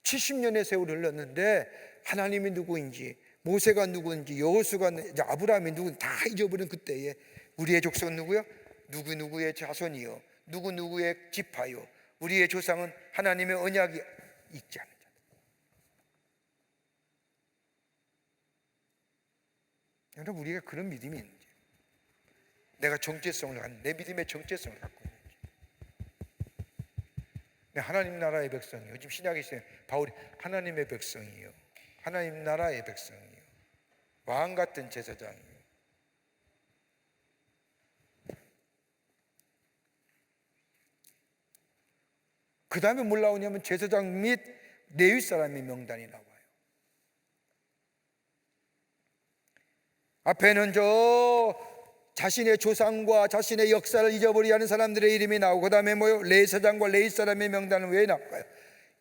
70년의 세월이 흘렀는데 하나님이 누구인지, 모세가 누구인지, 여호수가 아브라함이 누구인지 다 잊어버린 그때에 우리의 족속은 누구요? 누구누구의 자손이요, 누구누구의 지파요, 우리의 조상은 하나님의 언약이 있지 않은 자들. 여러분, 우리가 그런 믿음이 있는지, 내가 정체성을 갖는, 내 믿음의 정체성을 갖고 있는지. 하나님 나라의 백성이요, 지금 신약에 있어요. 바울이 하나님의 백성이요, 하나님 나라의 백성이요, 왕 같은 제사장이요. 그 다음에 뭘 나오냐면 제사장 및 레위 사람의 명단이 나와요. 앞에는 저 자신의 조상과 자신의 역사를 잊어버리게 하는 사람들의 이름이 나오고, 그 다음에 뭐요? 레위사장과 레위 사람의 명단은 왜 나올까요?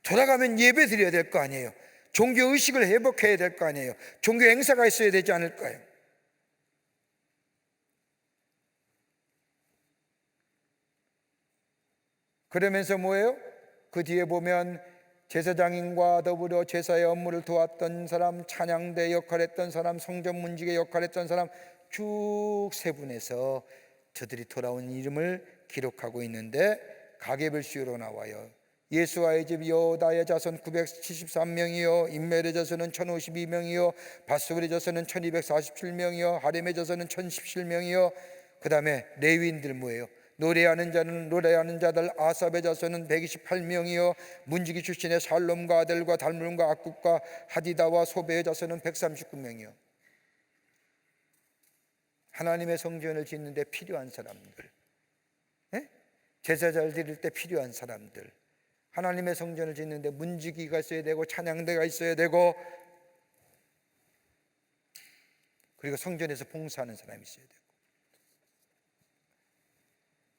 돌아가면 예배 드려야 될 거 아니에요. 종교 의식을 회복해야 될 거 아니에요. 종교 행사가 있어야 되지 않을까요? 그러면서 뭐예요? 그 뒤에 보면 제사장인과 더불어 제사의 업무를 도왔던 사람, 찬양대 역할을 했던 사람, 성전 문지기 역할을 했던 사람 쭉 세분해서 저들이 돌아온 이름을 기록하고 있는데, 가계별수로 나와요. 예수와의 집 여다의 자손 973명이요, 임멜의 자손은 1052명이요, 바스불의 자손은 1247명이요, 하렘의 자손은 1017명이요. 그 다음에 레위인들 뭐예요? 노래하는 자는 노래하는 자들 아삽의 자손은 128명이요, 문지기 출신의 살롬과 아델과 달문과 악굽과 하디다와 소베의 자손은 139명이요. 하나님의 성전을 짓는데 필요한 사람들, 제사를 드릴 때 필요한 사람들, 하나님의 성전을 짓는데 문지기가 있어야 되고 찬양대가 있어야 되고, 그리고 성전에서 봉사하는 사람이 있어야 되고.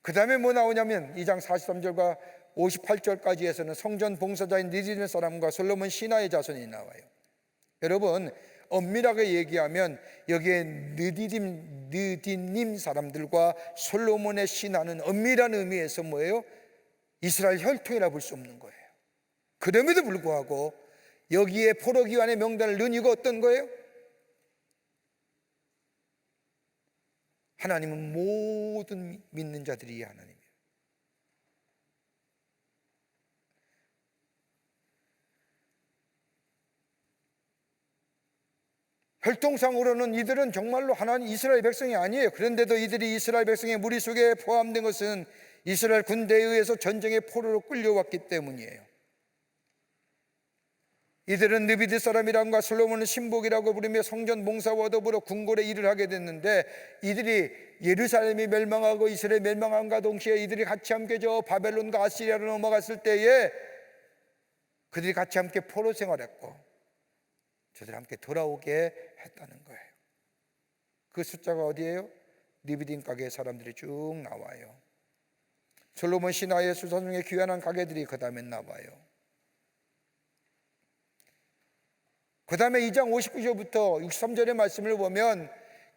그 다음에 뭐 나오냐면 2장 43절과 58절까지에서는 성전 봉사자인 느디딤 사람과 솔로몬 신하의 자손이 나와요. 여러분, 엄밀하게 얘기하면 여기에 느디님 사람들과 솔로몬의 신하는 엄밀한 의미에서 뭐예요? 이스라엘 혈통이라 볼 수 없는 거예요. 그럼에도 불구하고 여기에 포로기관의 명단을 넣은 이유가 어떤 거예요? 하나님은 모든 믿는 자들이 하나님이에요. 혈통상으로는 이들은 정말로 하나님 이스라엘 백성이 아니에요. 그런데도 이들이 이스라엘 백성의 무리 속에 포함된 것은 이스라엘 군대에 의해서 전쟁의 포로로 끌려왔기 때문이에요. 이들은 느비드 사람이란과 솔로몬은 신복이라고 부르며 성전 봉사와 더불어 궁궐에 일을 하게 됐는데, 이들이 예루살렘이 멸망하고 이스라엘 멸망함과 동시에 이들이 같이 함께 저 바벨론과 아시리아로 넘어갔을 때에 그들이 같이 함께 포로 생활했고 저들이 함께 돌아오게 했다는 거예요. 그 숫자가 어디예요? 리비딘 가게의 사람들이 쭉 나와요. 솔로몬 신하의 수사 중에 귀환한 가게들이 그 다음에 나와요. 그 다음에 2장 59절부터 63절의 말씀을 보면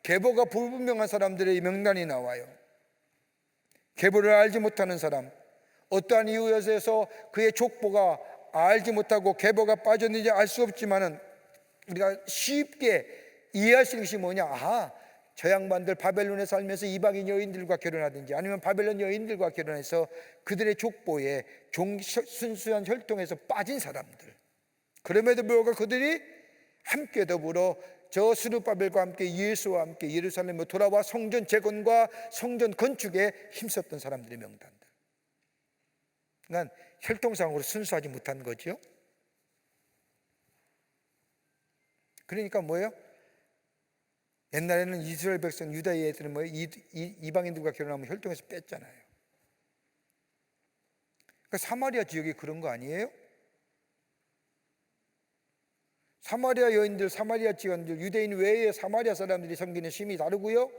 계보가 불분명한 사람들의 명단이 나와요. 계보를 알지 못하는 사람, 어떠한 이유에서 그의 족보가 알지 못하고 계보가 빠졌는지 알 수 없지만은 우리가 쉽게 이해할 수 있는 것이 뭐냐? 저 양반들 바벨론에 살면서 이방인 여인들과 결혼하든지 아니면 바벨론 여인들과 결혼해서 그들의 족보에 순수한 혈통에서 빠진 사람들, 그럼에도 불구하고 그들이 함께 더불어 저 스룹바벨과 함께 예수와 함께 예루살렘에 돌아와 성전 재건과 성전 건축에 힘썼던 사람들의 명단들. 그러니까 혈통상으로 순수하지 못한 거죠. 그러니까 뭐예요? 옛날에는 이스라엘 백성 유다의 애들은 뭐예요? 이방인들과 결혼하면 혈통에서 뺐잖아요. 그러니까 사마리아 지역이 그런 거 아니에요? 사마리아 여인들, 사마리아 직원들, 유대인 외에 사마리아 사람들이 섬기는 신이 다르고요,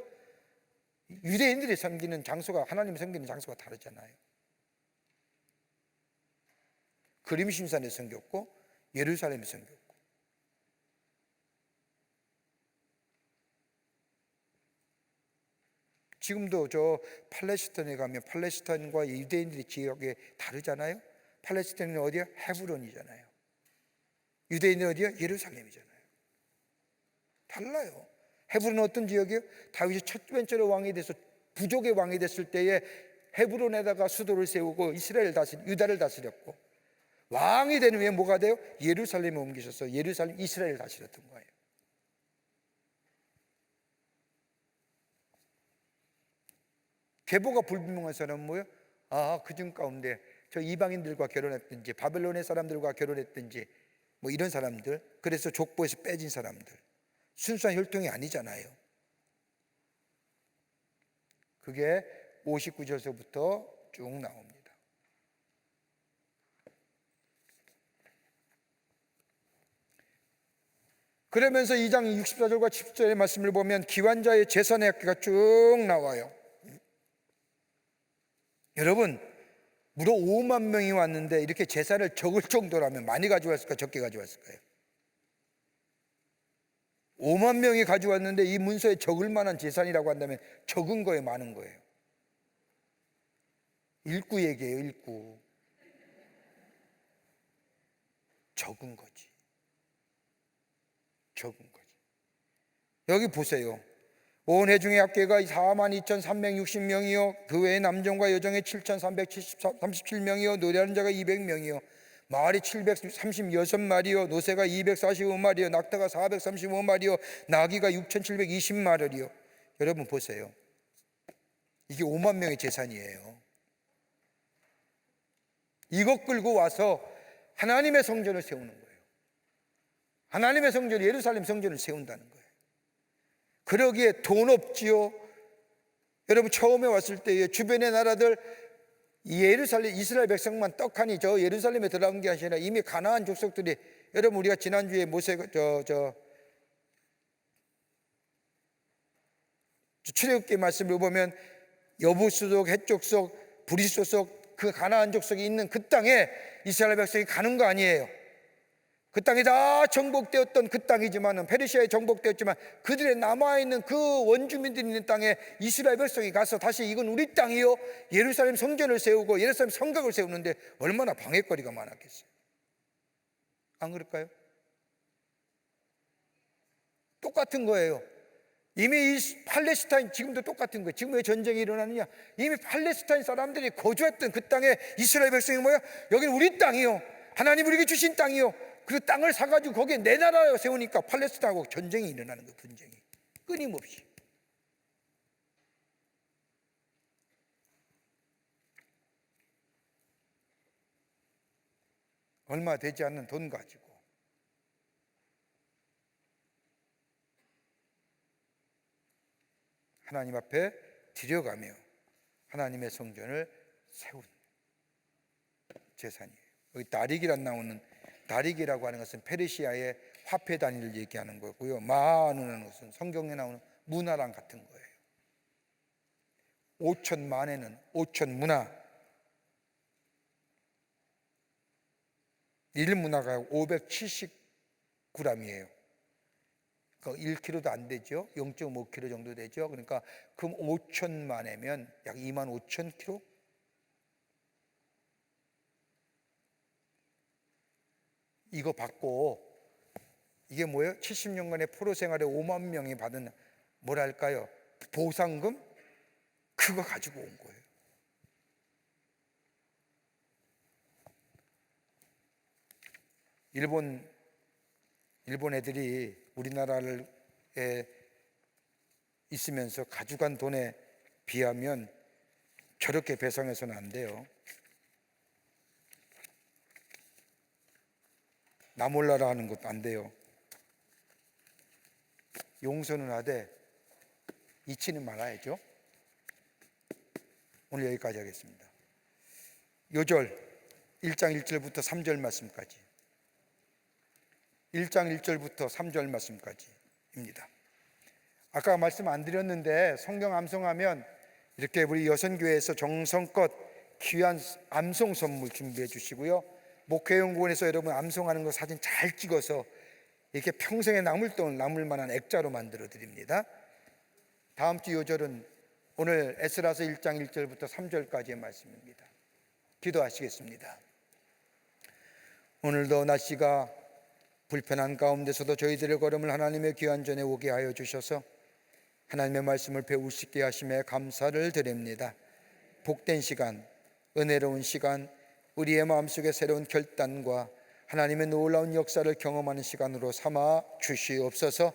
유대인들이 섬기는 장소가, 하나님이 섬기는 장소가 다르잖아요. 그림신산에 섬겼고 예루살렘에 섬겼고. 지금도 저 팔레스타인에 가면 팔레스타인과 유대인들의 지역이 다르잖아요. 팔레스타인은 어디야? 헤브론이잖아요. 유대인은 어디야? 예루살렘이잖아요. 달라요. 헤브론은 어떤 지역이에요? 다윗이 첫 번째로 왕이 돼서 부족의 왕이 됐을 때에 헤브론에다가 수도를 세우고 유다를 다스렸고, 왕이 된 후에 뭐가 돼요? 예루살렘에 옮기셔서 예루살렘 이스라엘을 다스렸던 거예요. 계보가 불분명한 사람은 뭐예요? 그중 가운데 저 이방인들과 결혼했든지 바벨론의 사람들과 결혼했든지 뭐 이런 사람들, 그래서 족보에서 빼진 사람들, 순수한 혈통이 아니잖아요. 그게 59절서부터 쭉 나옵니다. 그러면서 2장 64절과 70절의 말씀을 보면 기환자의 재산의 학계가 쭉 나와요. 여러분, 무려 5만 명이 왔는데 이렇게 제사를 적을 정도라면 많이 가져왔을까, 적게 가져왔을까요? 5만 명이 가져왔는데 이 문서에 적을 만한 재산이라고 한다면 적은 거예요, 많은 거예요? 일구 얘기예요, 일구. 적은 거지. 적은 거지. 여기 보세요. 온 회중의 합계가 42,360명이요 그 외에 남종과 여종의 7,337명이요 노래하는 자가 200명이요 마을이 736마리요 노새가 245마리요 낙타가 435마리요 나귀가 6,720마리요. 여러분 보세요. 이게 5만 명의 재산이에요. 이것 끌고 와서 하나님의 성전을 세우는 거예요. 하나님의 성전, 예루살렘 성전을 세운다는 거예요. 그러기에 돈 없지요. 여러분 처음에 왔을 때 주변의 나라들 예루살렘 이스라엘 백성만 떡하니 저 예루살렘에 들어간 게 아니라 이미 가나안 족속들이, 여러분 우리가 지난주에 모세 출애굽기 말씀을 보면 여부수 속, 헷족 속, 브리스 속 그 가나안 족속이 있는 그 땅에 이스라엘 백성이 가는 거 아니에요. 그 땅이 다 정복되었던 그 땅이지만은, 페르시아에 정복되었지만 그들의 남아있는 그 원주민들이 있는 땅에 이스라엘 백성이 가서 다시 이건 우리 땅이요 예루살렘 성전을 세우고 예루살렘 성곽을 세우는데 얼마나 방해거리가 많았겠어요. 안 그럴까요? 똑같은 거예요. 이미 이 팔레스타인 지금도 똑같은 거예요. 지금 왜 전쟁이 일어나느냐? 이미 팔레스타인 사람들이 거주했던 그 땅에 이스라엘 백성이 뭐야? 여기는 우리 땅이요, 하나님 우리에게 주신 땅이요, 그 땅을 사가지고 거기에 내 나라를 세우니까 팔레스타인하고 전쟁이 일어나는 거예요. 분쟁이 끊임없이. 얼마 되지 않는 돈 가지고 하나님 앞에 드려가며 하나님의 성전을 세운 재산이에요. 여기 다릭이란 나오는, 다릭이라고 하는 것은 페르시아의 화폐 단위를 얘기하는 거고요, 마하누는 것은 성경에 나오는 문화랑 같은 거예요. 5천만에는 5천문화, 1문화가 570g이에요. 1kg도 안 되죠. 0.5kg 정도 되죠. 그러니까 금 5천만에면 약 25,000kg. 이거 받고, 이게 뭐예요? 70년간의 포로 생활에 5만 명이 받은 뭐랄까요? 보상금? 그거 가지고 온 거예요. 일본 애들이 우리나라에 있으면서 가져간 돈에 비하면 저렇게 배상해서는 안 돼요. 나 몰라라 하는 것도 안 돼요. 용서는 하되 잊지는 말아야죠. 오늘 여기까지 하겠습니다. 요절 1장 1절부터 3절 말씀까지, 1장 1절부터 3절 말씀까지입니다. 아까 말씀 안 드렸는데 성경 암송하면 이렇게 우리 여선교회에서 정성껏 귀한 암송 선물 준비해 주시고요, 목회연구원에서 여러분 암송하는 거 사진 잘 찍어서 이렇게 평생에 남을 만한 액자로 만들어 드립니다. 다음 주 요절은 오늘 에스라서 1장 1절부터 3절까지의 말씀입니다. 기도하시겠습니다. 오늘도 날씨가 불편한 가운데서도 저희들의 걸음을 하나님의 귀한 전에 오게 하여 주셔서 하나님의 말씀을 배울 수 있게 하심에 감사를 드립니다. 복된 시간, 은혜로운 시간, 우리의 마음속에 새로운 결단과 하나님의 놀라운 역사를 경험하는 시간으로 삼아 주시옵소서.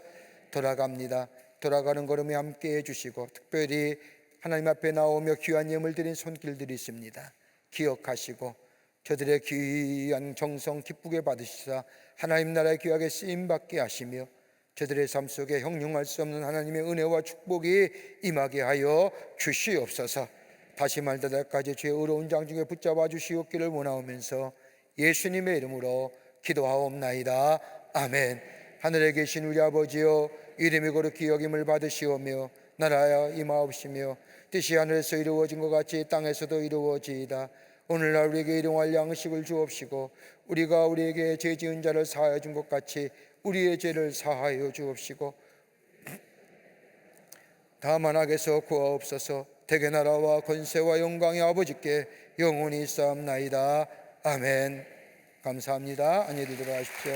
돌아갑니다. 돌아가는 걸음에 함께 해주시고, 특별히 하나님 앞에 나오며 귀한 예물 드린 손길들이 있습니다. 기억하시고 저들의 귀한 정성 기쁘게 받으시사 하나님 나라의 귀하게 쓰임받게 하시며, 저들의 삶 속에 형용할 수 없는 하나님의 은혜와 축복이 임하게 하여 주시옵소서. 다시 말다다까지 주의 의로운 장중에 붙잡아 주시옵기를 원하오면서 예수님의 이름으로 기도하옵나이다. 아멘. 하늘에 계신 우리 아버지여, 이름이 거룩히 여김을 받으시오며 나라야 임하옵시며 뜻이 하늘에서 이루어진 것 같이 땅에서도 이루어지이다. 오늘날 우리에게 일용할 양식을 주옵시고, 우리가 우리에게 죄 지은 자를 사하여 준 것 같이 우리의 죄를 사하여 주옵시고, 다만 악에서 구하옵소서. 대개 나라와 권세와 영광이 아버지께 영원히 있사옵나이다. 아멘. 감사합니다. 안녕히 들어가십시오.